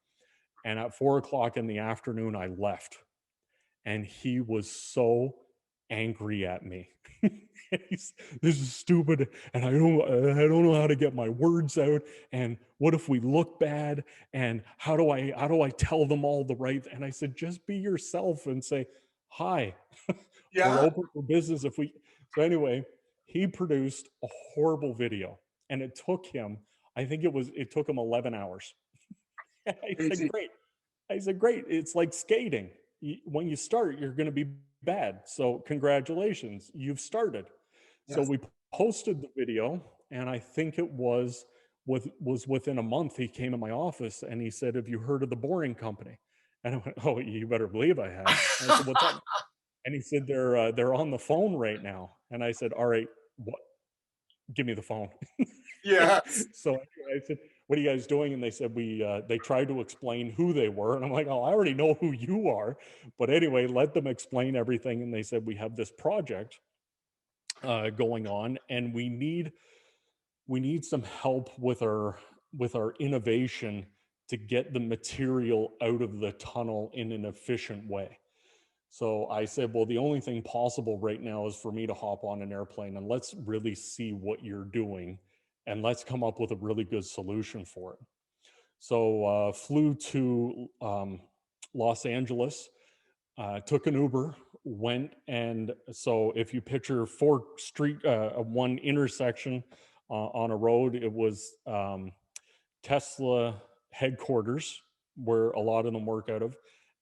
And at 4 o'clock in the afternoon, I left. And he was so angry at me. This is stupid, and I don't know how to get my words out. And what if we look bad? And how do I tell them all the right? And I said, just be yourself and say, hi, we're Yeah. open for business if we. So anyway, he produced a horrible video, and it took him, I think it took him 11 hours. I said, Crazy. great. I said, great. It's like skating. When you start, you're going to be bad. So congratulations, you've started. So Yes. we posted the video, and I think it was within a month. He came in my office and he said, "Have you heard of the Boring Company?" And I went, "Oh, you better believe I have." And I said, "What's up?" And he said, they're on the phone right now." And I said, "All right, what? Give me the phone." Yes. So anyway, I said, "What are you guys doing?" And they said, they tried to explain who they were. And I'm like, "Oh, I already know who you are." But anyway, let them explain everything. And they said, "We have this project going on, and we need some help with our innovation to get the material out of the tunnel in an efficient way." So I said, "Well, the only thing possible right now is for me to hop on an airplane, and let's really see what you're doing, and let's come up with a really good solution for it." So flew to Los Angeles, took an Uber, went, and so if you picture one intersection on a road, it was Tesla headquarters, where a lot of them work out of,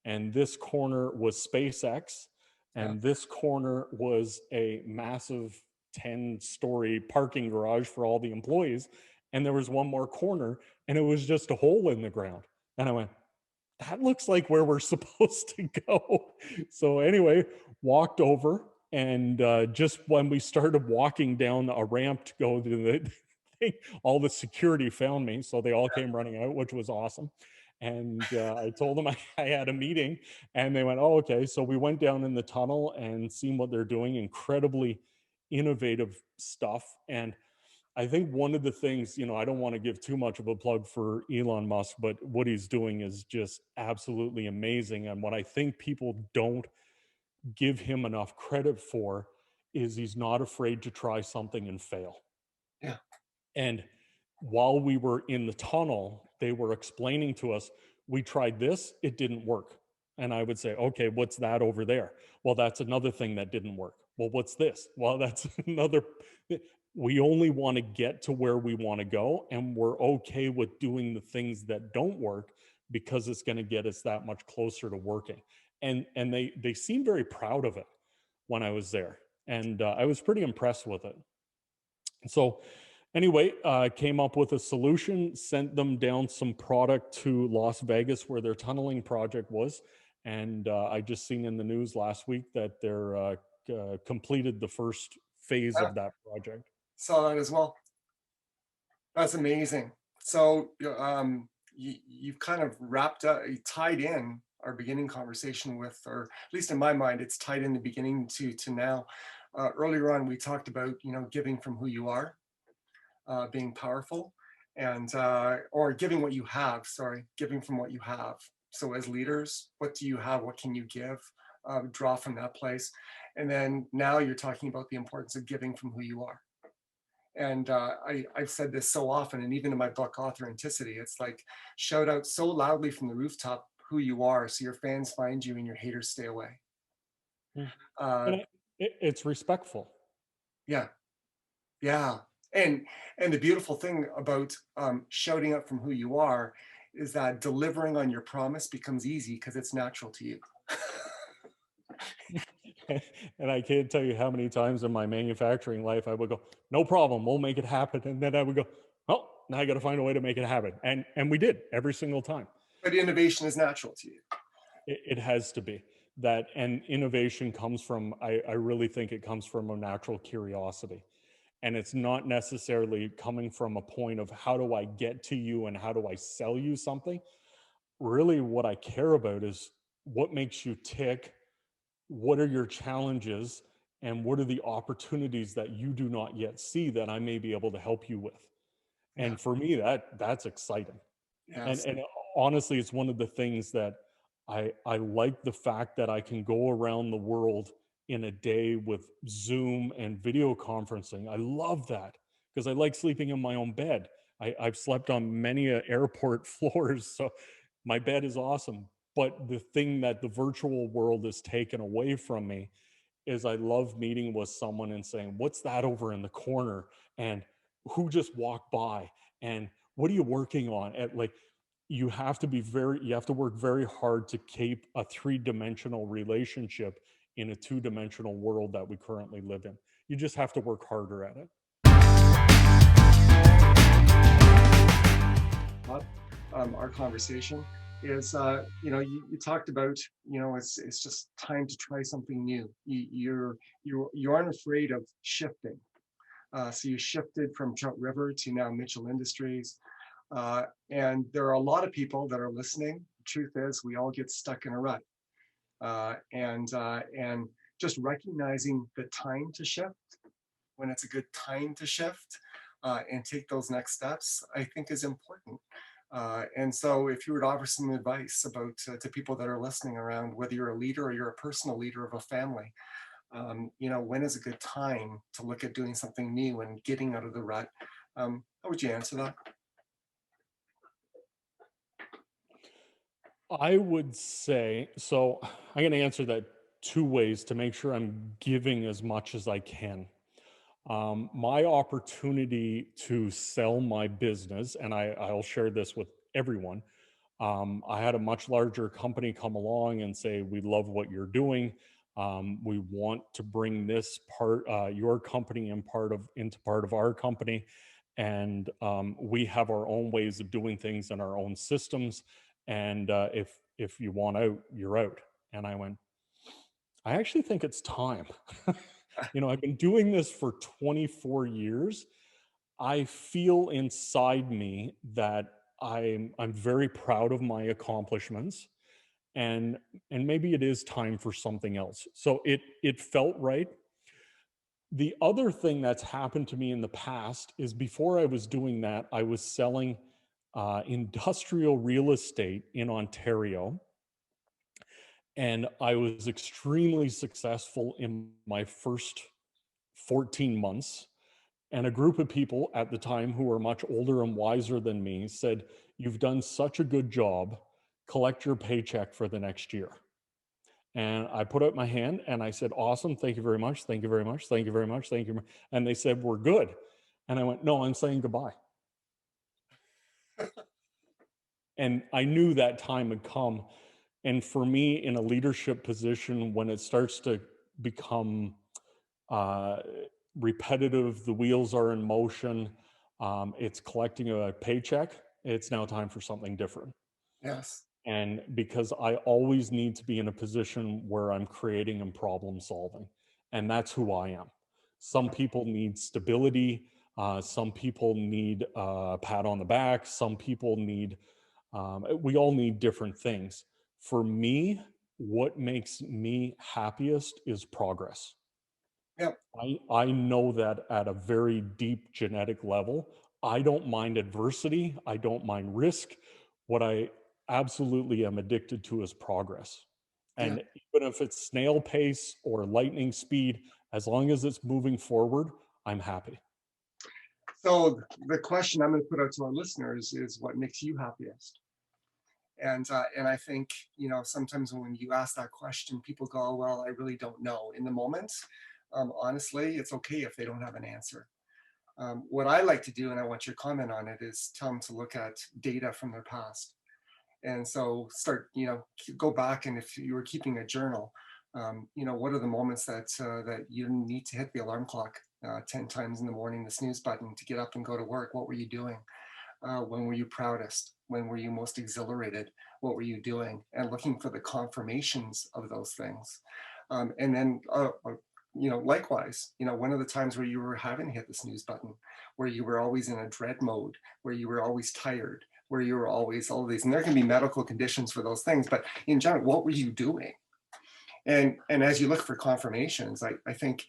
and this corner was SpaceX, Yeah. and this corner was a massive 10-story parking garage for all the employees, and there was one more corner, and it was just a hole in the ground. And I went, that looks like where we're supposed to go. So anyway, walked over, and just when we started walking down a ramp to go to the thing, all the security found me. So they all came running out, which was awesome. And I told them I had a meeting, and they went, "Oh, okay." So we went down in the tunnel and seen what they're doing. Incredibly innovative stuff. And I think one of the things, I don't want to give too much of a plug for Elon Musk, but what he's doing is just absolutely amazing. And what I think people don't give him enough credit for is he's not afraid to try something and fail. Yeah. And while we were in the tunnel, they were explaining to us, we tried this, it didn't work. And I would say, okay, what's that over there? Well, that's another thing that didn't work. Well, what's this? Well, that's another. We only want to get to where we want to go, and we're okay with doing the things that don't work because it's going to get us that much closer to working. And they seem very proud of it when I was there, and I was pretty impressed with it. So anyway, came up with a solution, sent them down some product to Las Vegas where their tunneling project was. And I just seen in the news last week that they're completed the first phase Yeah. of that project. Saw that as well. That's amazing. So you've kind of wrapped up, you tied in our beginning conversation with, or at least in my mind, it's tied in the beginning to now. Earlier on, we talked about, giving from who you are, being powerful, and or giving what you have. Sorry, giving from what you have. So as leaders, what do you have? What can you give? Draw from that place, and then now you're talking about the importance of giving from who you are. And I've said this so often, and even in my book, Authenticity, it's like shout out so loudly from the rooftop who you are so your fans find you and your haters stay away. Mm. Uh, And it's respectful. yeah, yeah. And the beautiful thing about shouting out from who you are is that delivering on your promise becomes easy because it's natural to you. And I can't tell you how many times in my manufacturing life I would go, no problem, we'll make it happen. And then I would go, oh, now I got to find a way to make it happen. And we did every single time. But innovation is natural to you. It has to be that. And innovation comes from, I really think it comes from a natural curiosity. And it's not necessarily coming from a point of how do I get to you and how do I sell you something. Really, what I care about is what makes you tick, what are your challenges, and what are the opportunities that you do not yet see that I may be able to help you with. Yeah. And for me, that's exciting. Yes. And honestly, it's one of the things that I like, the fact that I can go around the world in a day with Zoom and video conferencing. I love that because I like sleeping in my own bed. I've slept on many airport floors, so my bed is awesome. But the thing that the virtual world has taken away from me is I love meeting with someone and saying, "What's that over in the corner?" And who just walked by? And what are you working on? At like, you have to work very hard to keep a three-dimensional relationship in a two-dimensional world that we currently live in. You just have to work harder at it. Our conversation is, you talked about, it's just time to try something new. You aren't afraid of shifting. So you shifted from Trout River to now Mitchell Industries. And there are a lot of people that are listening. The truth is, we all get stuck in a rut. And just recognizing the time to shift, when it's a good time to shift, and take those next steps, I think is important. And so, if you were to offer some advice about to people that are listening around, whether you're a leader or you're a personal leader of a family, when is a good time to look at doing something new and getting out of the rut? How would you answer that? I would say so. I'm going to answer that two ways to make sure I'm giving as much as I can. My opportunity to sell my business, and I'll share this with everyone. I had a much larger company come along and say, "We love what you're doing. We want to bring this part, your company, and into part of our company, and we have our own ways of doing things and our own systems. And if you want out, you're out." And I went, I actually think it's time. I've been doing this for 24 years. I feel inside me that I'm very proud of my accomplishments, and maybe it is time for something else. So it felt right. The other thing that's happened to me in the past is before I was doing that, I was selling industrial real estate in Ontario, and I was extremely successful in my first 14 months. And a group of people at the time who were much older and wiser than me said, "You've done such a good job. Collect your paycheck for the next year." And I put out my hand and I said, "Awesome. Thank you very much. Thank you very much. Thank you very much. Thank you." And they said, "We're good." And I went, "No, I'm saying goodbye." And I knew that time had come. And for me, in a leadership position, when it starts to become uh, repetitive, the wheels are in motion, it's collecting a paycheck, it's now time for something different. Yes. And because I always need to be in a position where I'm creating and problem solving, and that's who I am. Some people need stability. Some people need a pat on the back. Some people need, we all need different things. For me, what makes me happiest is progress. Yep. I know that at a very deep genetic level. I don't mind adversity. I don't mind risk. What I absolutely am addicted to is progress. Yeah. And even if it's snail pace or lightning speed, as long as it's moving forward, I'm happy. So the question I'm going to put out to our listeners is, what makes you happiest? And I think, sometimes when you ask that question, people go, "Oh, well, I really don't know." In the moment, honestly, it's okay if they don't have an answer. What I like to do, and I want your comment on it, is tell them to look at data from their past. And so start, go back, and if you were keeping a journal, what are the moments that you didn't need to hit the alarm clock 10 times in the morning, the snooze button, to get up and go to work? What were you doing? When were you proudest? When were you most exhilarated? What were you doing? And looking for the confirmations of those things. And then, likewise, one of the times where you were having to hit the snooze button, where you were always in a dread mode, where you were always tired, where you were always all these, and there can be medical conditions for those things, but in general, what were you doing? And as you look for confirmations, I think,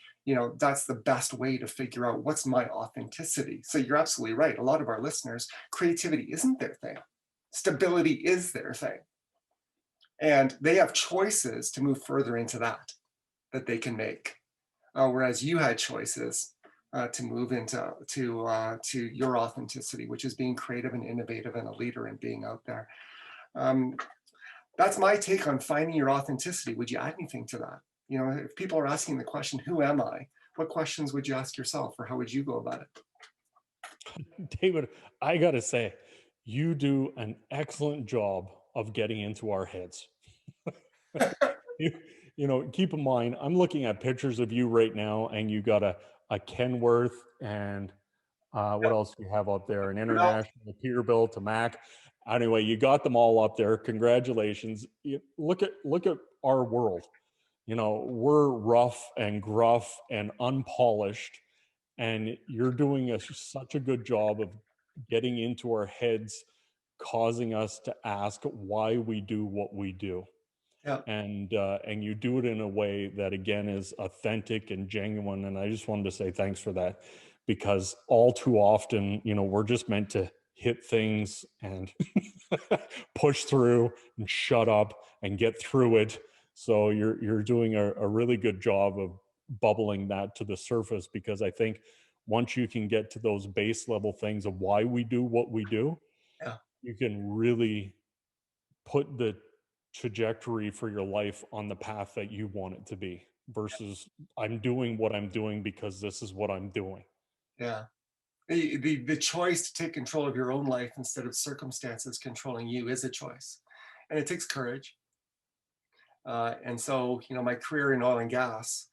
that's the best way to figure out what's my authenticity. So you're absolutely right. A lot of our listeners, creativity isn't their thing. Stability is their thing. And they have choices to move further into that they can make. Whereas you had choices to move to your authenticity, which is being creative and innovative and a leader and being out there. Um, that's my take on finding your authenticity. Would you add anything to that? If people are asking the question, who am I? What questions would you ask yourself, or how would you go about it? David, I got to say, you do an excellent job of getting into our heads. you, keep in mind, I'm looking at pictures of you right now, and you got a Kenworth, and what Yeah. else do you have up there? An No, International, Peterbilt, a Mac. Anyway, you got them all up there. Congratulations. Look at our world. We're rough and gruff and unpolished, and you're doing such a good job of getting into our heads, causing us to ask why we do what we do. yeah, And you do it in a way that, again, is authentic and genuine. And I just wanted to say thanks for that, because all too often, we're just meant to hit things and push through and shut up and get through it. So you're doing a really good job of bubbling that to the surface, because I think once you can get to those base level things of why we do what we do, yeah, you can really put the trajectory for your life on the path that you want it to be, versus I'm doing what I'm doing because this is what I'm doing. yeah. The choice to take control of your own life instead of circumstances controlling you is a choice, and it takes courage. And so, my career in oil and gas,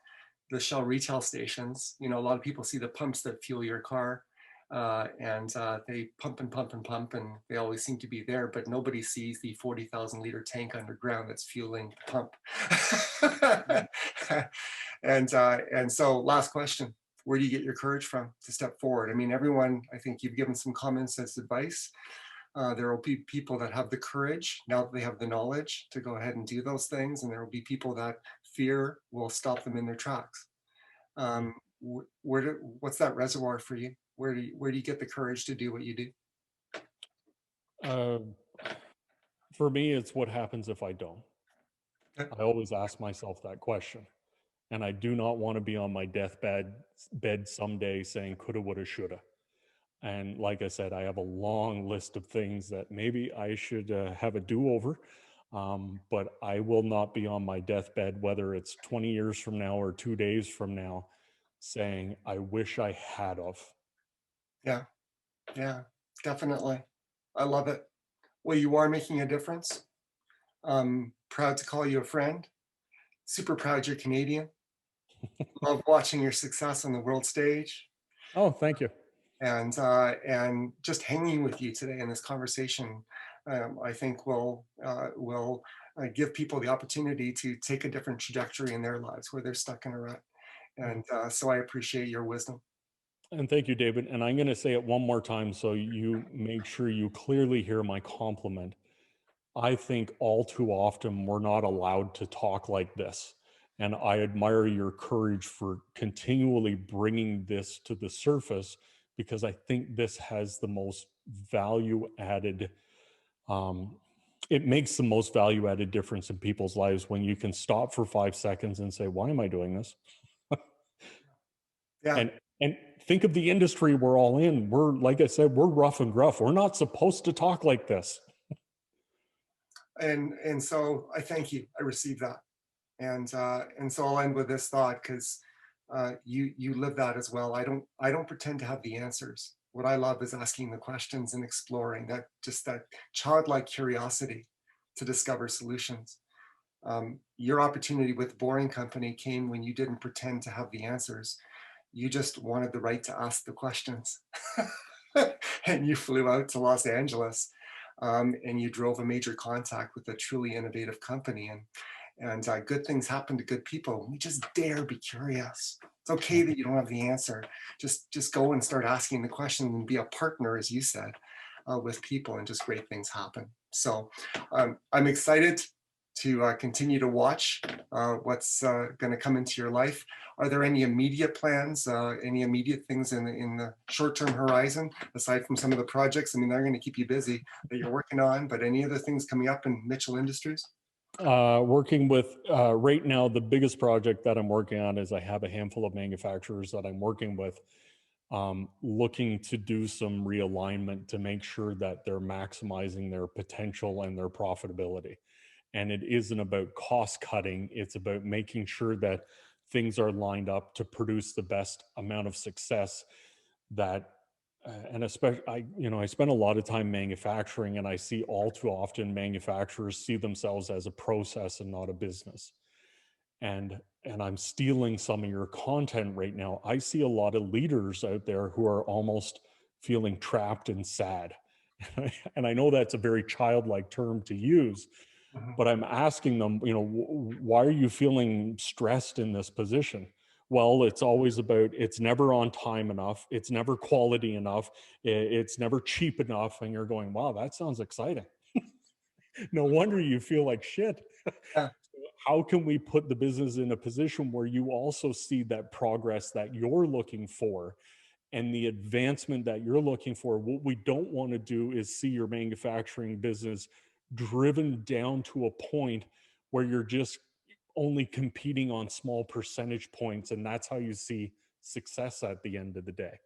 the Shell retail stations, a lot of people see the pumps that fuel your car, and they pump and pump and pump, and they always seem to be there, but nobody sees the 40,000 liter tank underground that's fueling the pump. And so, last question: where do you get your courage from to step forward? I mean, everyone, I think you've given some common sense advice. There will be people that have the courage, now that they have the knowledge, to go ahead and do those things, and there will be people that fear will stop them in their tracks. Mm. What's that reservoir for you? Where do you get the courage to do what you do? Uh, for me, it's what happens if I don't. Okay. I always ask myself that question. And I do not want to be on my deathbed someday saying coulda, woulda, shoulda. And like I said, I have a long list of things that maybe I should have a do over. But I will not be on my deathbed, whether it's 20 years from now or 2 days from now, saying, I wish I had of. Yeah, yeah, definitely. I love it. Well, you are making a difference. Proud to call you a friend. Super proud you're Canadian. Love watching your success on the world stage, Oh, thank you. and just hanging with you today in this conversation. I think will give people the opportunity to take a different trajectory in their lives where they're stuck in a rut. Mm. And so I appreciate your wisdom. And thank you, David. And I'm going to say it one more time so you make sure you clearly hear my compliment. I think all too often we're not allowed to talk like this. And I admire your courage for continually bringing this to the surface, because I think this has the most value added. Um, it makes the most value added difference in people's lives when you can stop for 5 seconds and say, why am I doing this? Yeah, And And think of the industry we're all in. We're, like I said, we're rough and gruff. We're not supposed to talk like this. And so I thank you. I received that. And so I'll end with this thought, because you live that as well. I don't pretend to have the answers. What I love is asking the questions and exploring that, just that childlike curiosity to discover solutions. Your opportunity with Boring Company came when you didn't pretend to have the answers. You just wanted the right to ask the questions. And you flew out to Los Angeles, and you drove a major contact with a truly innovative company. And good things happen to good people. We just dare be curious. It's okay that you don't have the answer. Just go and start asking the questions and be a partner, as you said, with people, and just great things happen. So I'm excited to continue to watch what's going to come into your life. Are there any immediate plans, any immediate things in the short-term horizon, aside from some of the projects? I mean, they're going to keep you busy that you're working on, but any other things coming up in Mitchell Industries? Working with right now, the biggest project that I'm working on is I have a handful of manufacturers that I'm working with, looking to do some realignment to make sure that they're maximizing their potential and their profitability. And it isn't about cost cutting, it's about making sure that things are lined up to produce the best amount of success that and especially I spend a lot of time manufacturing, and I see all too often manufacturers see themselves as a process and not a business. And I'm stealing some of your content right now. I see a lot of leaders out there who are almost feeling trapped and sad. And I know that's a very childlike term to use, Mhm. but I'm asking them, why are you feeling stressed in this position? Well, it's always about, it's never on time enough, it's never quality enough, it's never cheap enough. And you're going, wow, that sounds exciting. No wonder you feel like shit. Yeah, How can we put the business in a position where you also see that progress that you're looking for and the advancement that you're looking for? What we don't want to do is see your manufacturing business driven down to a point where you're just only competing on small percentage points, and that's how you see success at the end of the day.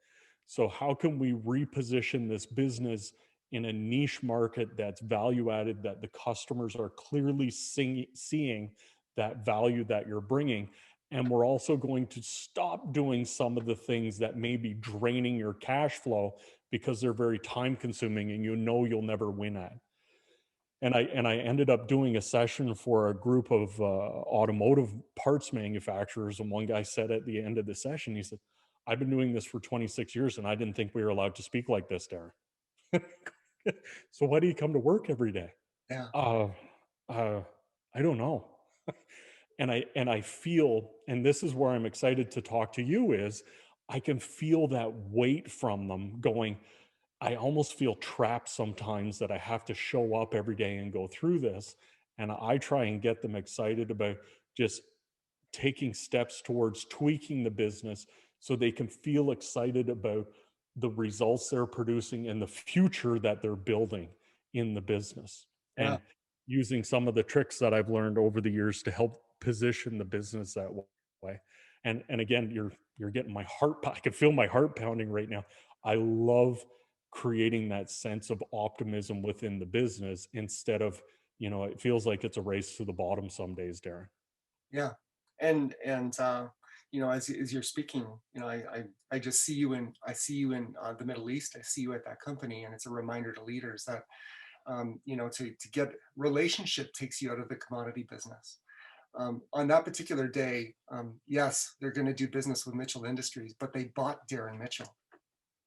So how can we reposition this business in a niche market that's value added, that the customers are clearly seeing that value that you're bringing? And we're also going to stop doing some of the things that may be draining your cash flow because they're very time consuming and you'll never win at. And I ended up doing a session for a group of automotive parts manufacturers, and one guy said at the end of the session, he said, "I've been doing this for 26 years, and I didn't think we were allowed to speak like this, Darrin." So why do you come to work every day? yeah, Uh, uh, I don't know. And I feel, and this is where I'm excited to talk to you, is I can feel that weight from them going, I almost feel trapped sometimes that I have to show up every day and go through this. And I try and get them excited about just taking steps towards tweaking the business so they can feel excited about the results they're producing and the future that they're building in the business. yeah, And using some of the tricks that I've learned over the years to help position the business that way. And again, you're getting my heart. I can feel my heart pounding right now. I love creating that sense of optimism within the business instead of, it feels like it's a race to the bottom some days, Darrin. yeah. And as you're speaking, I just see you in, the Middle East. I see you at that company, and it's a reminder to leaders that to get relationship takes you out of the commodity business. On that particular day, yes, they're going to do business with Mitchell Industries, but they bought Darrin Mitchell.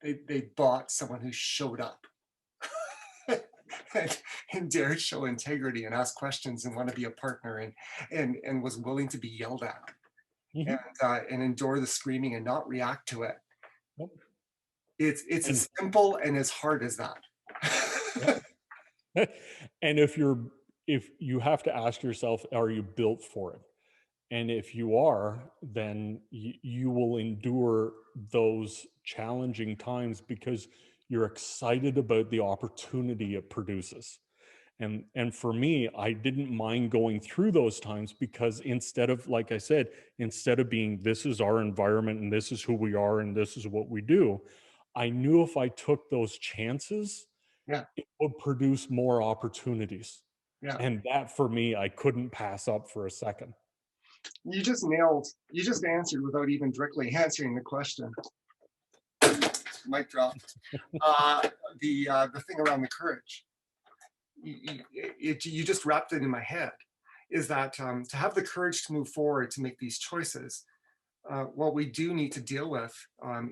They bought someone who showed up and dared show integrity and ask questions and want to be a partner, and was willing to be yelled at, Hmm. and endure the screaming and not react to it. Yep. It's And as simple and as hard as that. and if you have to ask yourself, are you built for it? And if you are, then you will endure those challenging times because you're excited about the opportunity it produces. And for me, I didn't mind going through those times, because instead of, like I said, instead of being, this is our environment and this is who we are and this is what we do, I knew if I took those chances, Yeah. it would produce more opportunities. Yeah. And that, for me, I couldn't pass up for a second. You just answered without even directly answering the question. Mic drop. The thing around the courage, you just wrapped it in my head, is that to have the courage to move forward, to make these choices, what we do need to deal with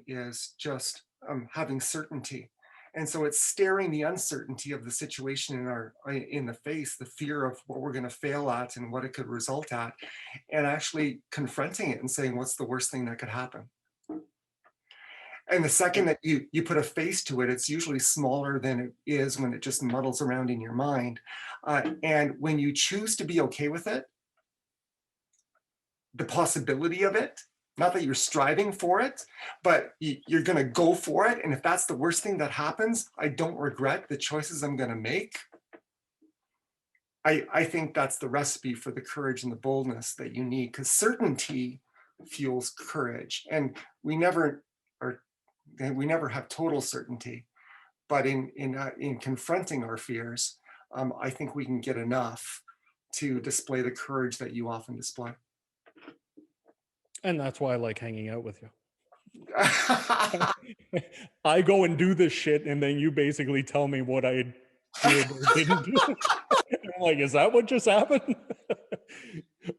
is just having certainty. And so it's staring the uncertainty of the situation in the face, the fear of what we're going to fail at and what it could result at, and actually confronting it and saying, what's the worst thing that could happen? And the second that you put a face to it, it's usually smaller than it is when it just muddles around in your mind. And when you choose to be okay with it, the possibility of it, not that you're striving for it, but you're going to go for it. And if that's the worst thing that happens, I don't regret the choices I'm going to make. I think that's the recipe for the courage and the boldness that you need, because certainty fuels courage. And we never have total certainty, but in confronting our fears, I think we can get enough to display the courage that you often display. And that's why I like hanging out with you. I go and do this shit, and then you basically tell me what I did or didn't do. I'm like, is that what just happened?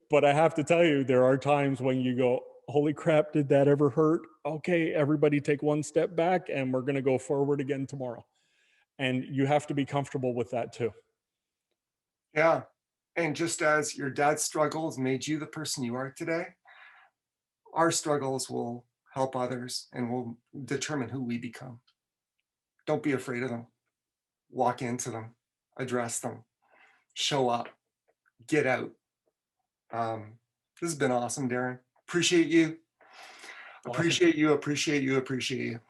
But I have to tell you, there are times when you go, holy crap, did that ever hurt? Okay, everybody take one step back and we're going to go forward again tomorrow. And you have to be comfortable with that too. Yeah. And just as your dad's struggles made you the person you are today, our struggles will help others and will determine who we become. Don't be afraid of them. Walk into them, address them, show up, get out. This has been awesome, Darrin. Appreciate you. Appreciate you, appreciate you, appreciate you.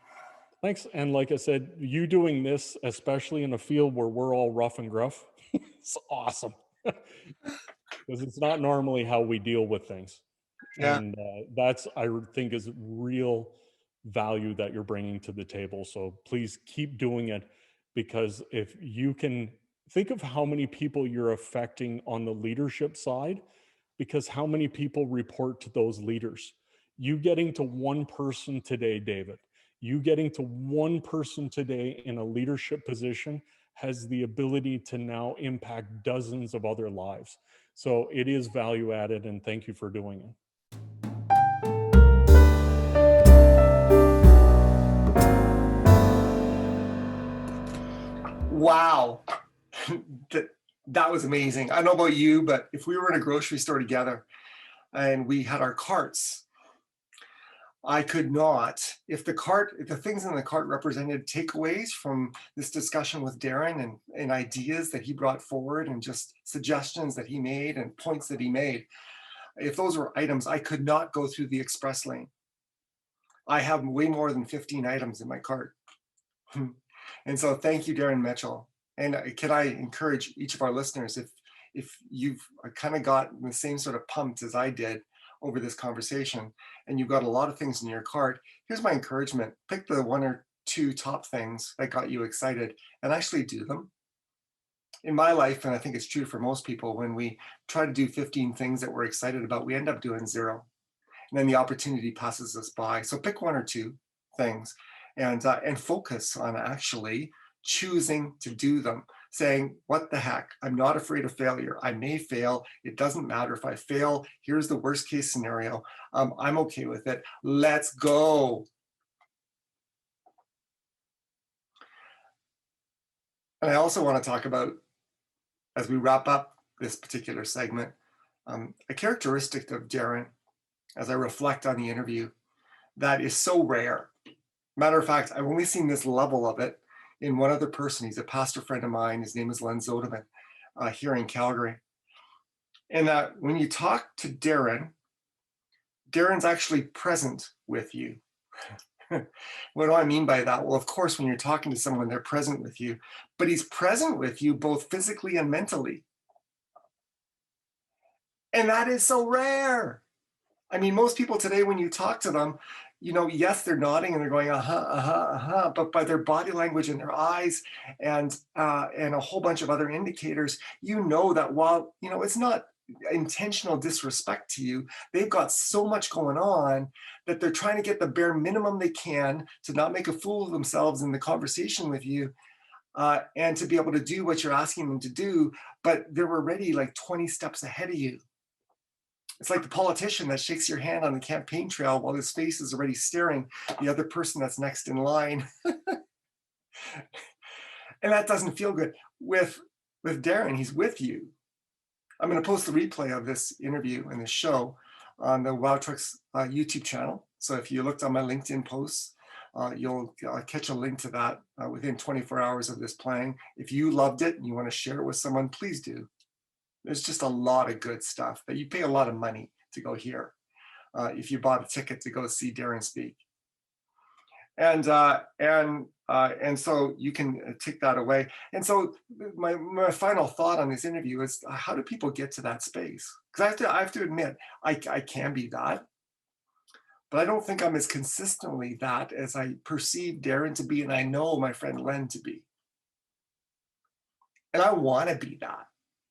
Thanks. And like I said, you doing this, especially in a field where we're all rough and gruff, it's awesome. Because it's not normally how we deal with things. Yeah. And that's, I think, is real value that you're bringing to the table. So please keep doing it, because if you can think of how many people you're affecting on the leadership side, because how many people report to those leaders? You getting to one person today, David, you getting to one person today in a leadership position has the ability to now impact dozens of other lives. So it is value added, and thank you for doing it. Wow. That was amazing. I don't know about you, but if we were in a grocery store together and we had our carts, I could not, if the things in the cart represented takeaways from this discussion with Darrin and ideas that he brought forward and just suggestions that he made and points that he made, if those were items, I could not go through the express lane. I have way more than 15 items in my cart. And so thank you, Darrin Mitchell. And can I encourage each of our listeners, if you've kind of got the same sort of pumped as I did over this conversation, and you've got a lot of things in your cart, here's my encouragement. Pick the one or two top things that got you excited and actually do them. In my life, and I think it's true for most people, when we try to do 15 things that we're excited about, we end up doing 0. And then the opportunity passes us by. So pick one or two things and focus on actually choosing to do them, saying, what the heck, I'm not afraid of failure. I may fail. It doesn't matter if I fail. Here's the worst case scenario. I'm okay with it. Let's go. And I also want to talk about, as we wrap up this particular segment, a characteristic of Darrin, as I reflect on the interview, that is so rare. Matter of fact, I've only seen this level of it in one other person. He's a pastor friend of mine. His name is Len Zodeman, here in Calgary. And when you talk to Darrin's actually present with you. What do I mean by that? Well, of course, when you're talking to someone, they're present with you, but he's present with you both physically and mentally. And that is so rare. I mean, most people today, when you talk to them, yes, they're nodding and they're going, but by their body language and their eyes and a whole bunch of other indicators, that while, it's not intentional disrespect to you, they've got so much going on that they're trying to get the bare minimum they can to not make a fool of themselves in the conversation with you, and to be able to do what you're asking them to do, but they're already like 20 steps ahead of you. It's like the politician that shakes your hand on the campaign trail while his face is already staring the other person that's next in line. And that doesn't feel good. With Darrin, he's with you. I'm going to post the replay of this interview and this show on the Wow Trucks YouTube channel. So if you looked on my LinkedIn posts, you'll catch a link to that within 24 hours of this playing. If you loved it and you want to share it with someone, please do. There's just a lot of good stuff that you pay a lot of money to go hear if you bought a ticket to go see Darrin speak. And so you can take that away. And so my final thought on this interview is, how do people get to that space? Because I have to admit, I can be that, but I don't think I'm as consistently that as I perceive Darrin to be, and I know my friend Len to be. And I want to be that.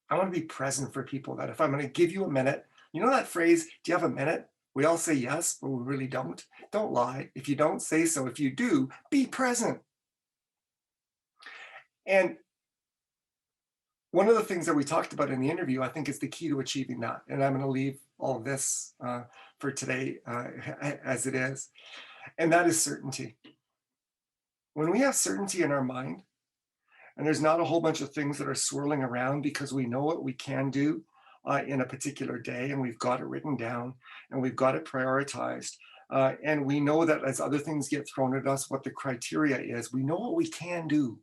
I want to be present for people, that if I'm going to give you a minute, that phrase, do you have a minute? We all say yes, but we really don't. Don't lie. If you don't, say so. If you do, be present. And one of the things that we talked about in the interview, I think, is the key to achieving that. And I'm going to leave all of this for today as it is. And that is certainty. When we have certainty in our mind, and there's not a whole bunch of things that are swirling around because we know what we can do in a particular day, and we've got it written down, and we've got it prioritized. And we know that as other things get thrown at us, what the criteria is. We know what we can do.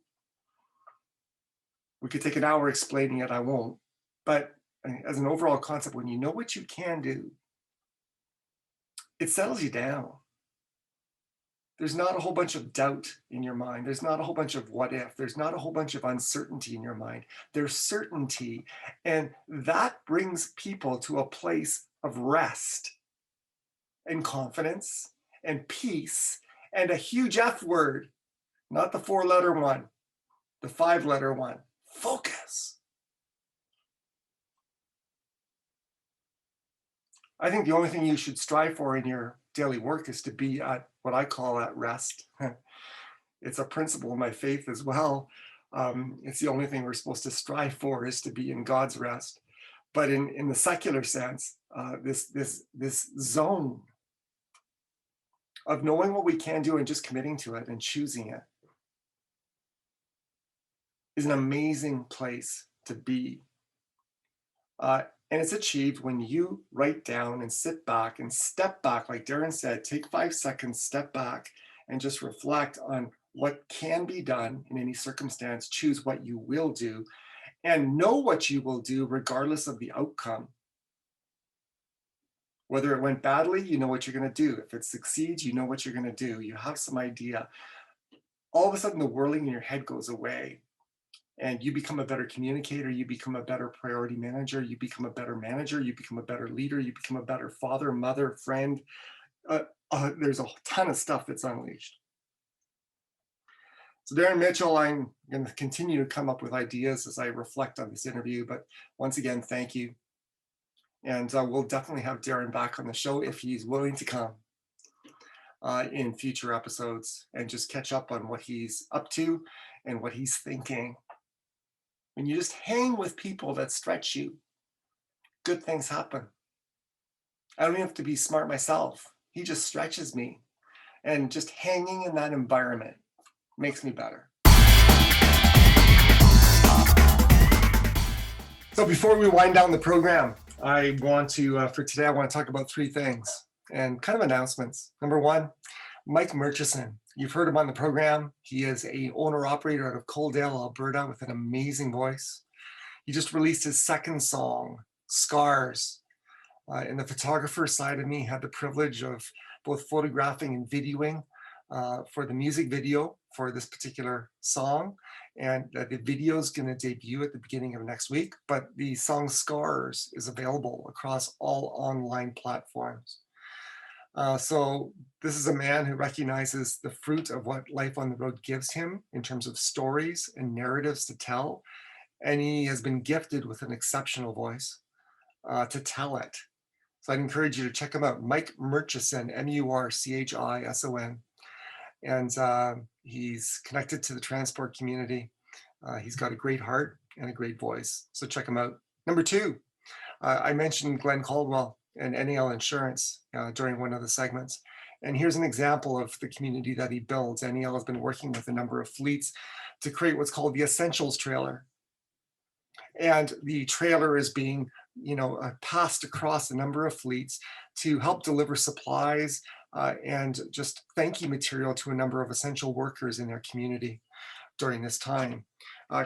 We could take an hour explaining it, I won't. But as an overall concept, when you know what you can do, it settles you down. There's not a whole bunch of doubt in your mind. There's not a whole bunch of what if. There's not a whole bunch of uncertainty in your mind. There's certainty. And that brings people to a place of rest and confidence and peace and a huge F word, not the 4-letter one, the 5-letter one, focus. I think the only thing you should strive for in your daily work is to be at what I call at rest. It's a principle of my faith as well. It's the only thing we're supposed to strive for, is to be in God's rest. But in the secular sense, this zone of knowing what we can do and just committing to it and choosing it is an amazing place to be. And it's achieved when you write down and sit back and step back, like Darrin said, take 5 seconds, step back, and just reflect on what can be done in any circumstance, choose what you will do, and know what you will do regardless of the outcome. Whether it went badly, you know what you're going to do. If it succeeds, you know what you're going to do. You have some idea. All of a sudden, the whirling in your head goes away. And you become a better communicator, you become a better priority manager, you become a better manager, you become a better leader, you become a better father, mother, friend. There's a ton of stuff that's unleashed. So Darrin Mitchell, I'm going to continue to come up with ideas as I reflect on this interview, but once again, thank you. And we'll definitely have Darrin back on the show if he's willing to come in future episodes and just catch up on what he's up to and what he's thinking. When you just hang with people that stretch you, good things happen. I don't even have to be smart myself. He just stretches me. And just hanging in that environment makes me better. So before we wind down the program, I want to, for today, I want to talk about 3 things and kind of announcements. Number 1, Mike Murchison. You've heard him on the program. He is a owner-operator out of Coaldale, Alberta, with an amazing voice. He just released his 2nd song, Scars. In the photographer side of me, had the privilege of both photographing and videoing for the music video for this particular song. And the video is going to debut at the beginning of next week, but the song Scars is available across all online platforms. So this is a man who recognizes the fruit of what life on the road gives him in terms of stories and narratives to tell. And he has been gifted with an exceptional voice to tell it. So I'd encourage you to check him out, Mike Murchison, Murchison. And he's connected to the transport community. He's got a great heart and a great voice. So check him out. Number two, I mentioned Glenn Caldwell and NAL Insurance during one of the segments. And here's an example of the community that he builds. NAL has been working with a number of fleets to create what's called the Essentials Trailer. And the trailer is being, passed across a number of fleets to help deliver supplies and just thank you material to a number of essential workers in their community during this time.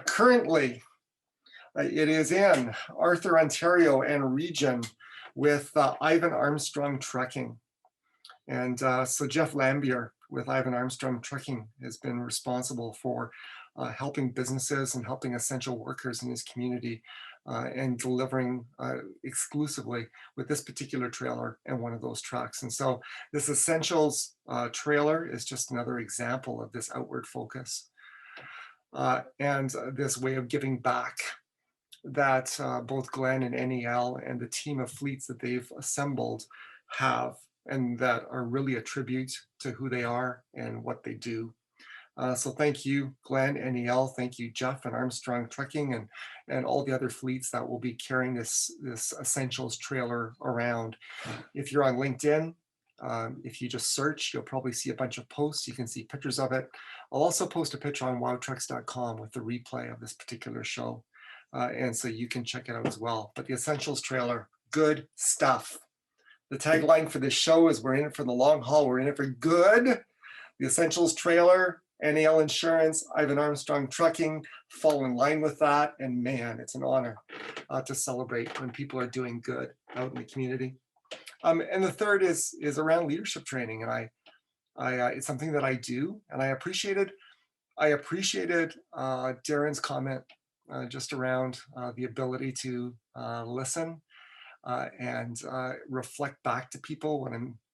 Currently, it is in Arthur, Ontario and region with Ivan Armstrong Trucking. And so Jeff Lambier with Ivan Armstrong Trucking has been responsible for helping businesses and helping essential workers in his community and delivering exclusively with this particular trailer and one of those trucks. And so this Essentials trailer is just another example of this outward focus and this way of giving back that both Glenn and NEL and the team of fleets that they've assembled have, and that are really a tribute to who they are and what they do. So thank you, Glenn, NEL. Thank you, Jeff and Armstrong Trucking, and all the other fleets that will be carrying this Essentials trailer around. If you're on LinkedIn, if you just search, you'll probably see a bunch of posts. You can see pictures of it. I'll also post a picture on wowtrucks.com with the replay of this particular show. And so you can check it out as well. But the Essentials trailer, good stuff. The tagline for this show is we're in it for the long haul. We're in it for good. The Essentials trailer, NAL Insurance, Ivan Armstrong Trucking fall in line with that. And man, it's an honor to celebrate when people are doing good out in the community. And the third is around leadership training. And I it's something that I do. And I appreciated Darrin's comment just around the ability to listen and reflect back to people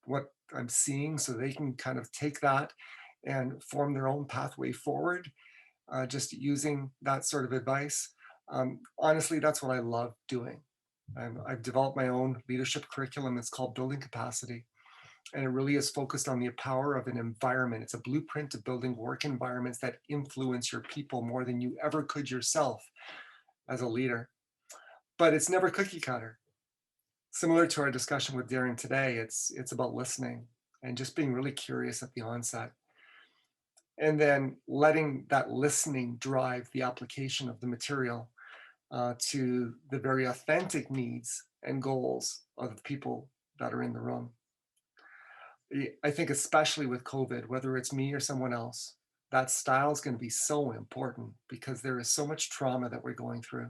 what I'm seeing, so they can kind of take that and form their own pathway forward, just using that sort of advice. Honestly, that's what I love doing. I've developed my own leadership curriculum. It's called Building Capacity. And it really is focused on the power of an environment. It's a blueprint to building work environments that influence your people more than you ever could yourself as a leader. But it's never cookie cutter. Similar to our discussion with Darrin today, it's about listening and just being really curious at the onset. And then letting that listening drive the application of the material to the very authentic needs and goals of the people that are in the room. I think especially with COVID, whether it's me or someone else, that style is going to be so important because there is so much trauma that we're going through.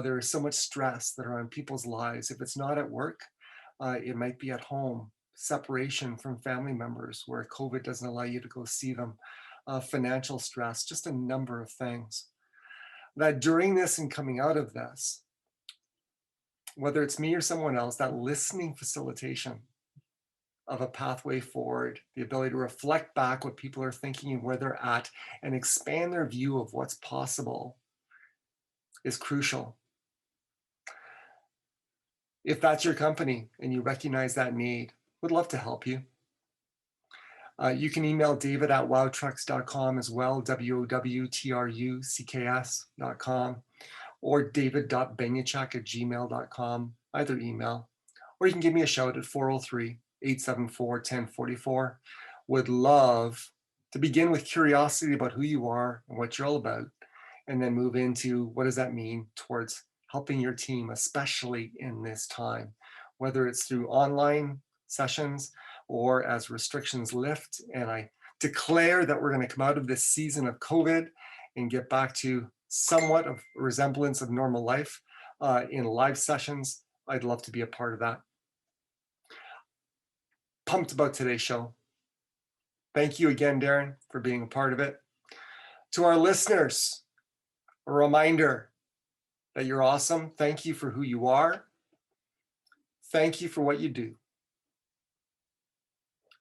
There is so much stress that are on people's lives. If it's not at work, it might be at home, separation from family members where COVID doesn't allow you to go see them, financial stress, just a number of things. That during this and coming out of this, whether it's me or someone else, that listening facilitation of a pathway forward, the ability to reflect back what people are thinking and where they're at and expand their view of what's possible is crucial. If that's your company and you recognize that need, would love to help you. You can email David at wowtrucks.com as well, WOWTRUCKS.com, or david.benyachak@gmail.com, either email. Or you can give me a shout at 403-874-1044. Would love to begin with curiosity about who you are and what you're all about, and then move into what does that mean towards helping your team, especially in this time, whether it's through online sessions or as restrictions lift. And I declare that we're going to come out of this season of COVID and get back to somewhat of a resemblance of normal life in live sessions. I'd love to be a part of that. Pumped about today's show. Thank you again, Darrin, for being a part of it. To our listeners, a reminder that you're awesome. Thank you for who you are. Thank you for what you do.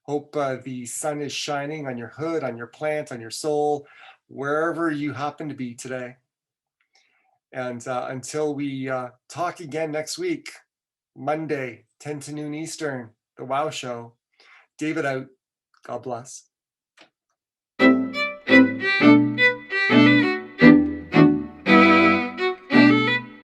Hope the sun is shining on your hood, on your plant, on your soul, wherever you happen to be today. And until we talk again next week, Monday, 10 to noon Eastern, the WOW Show. David out. God bless.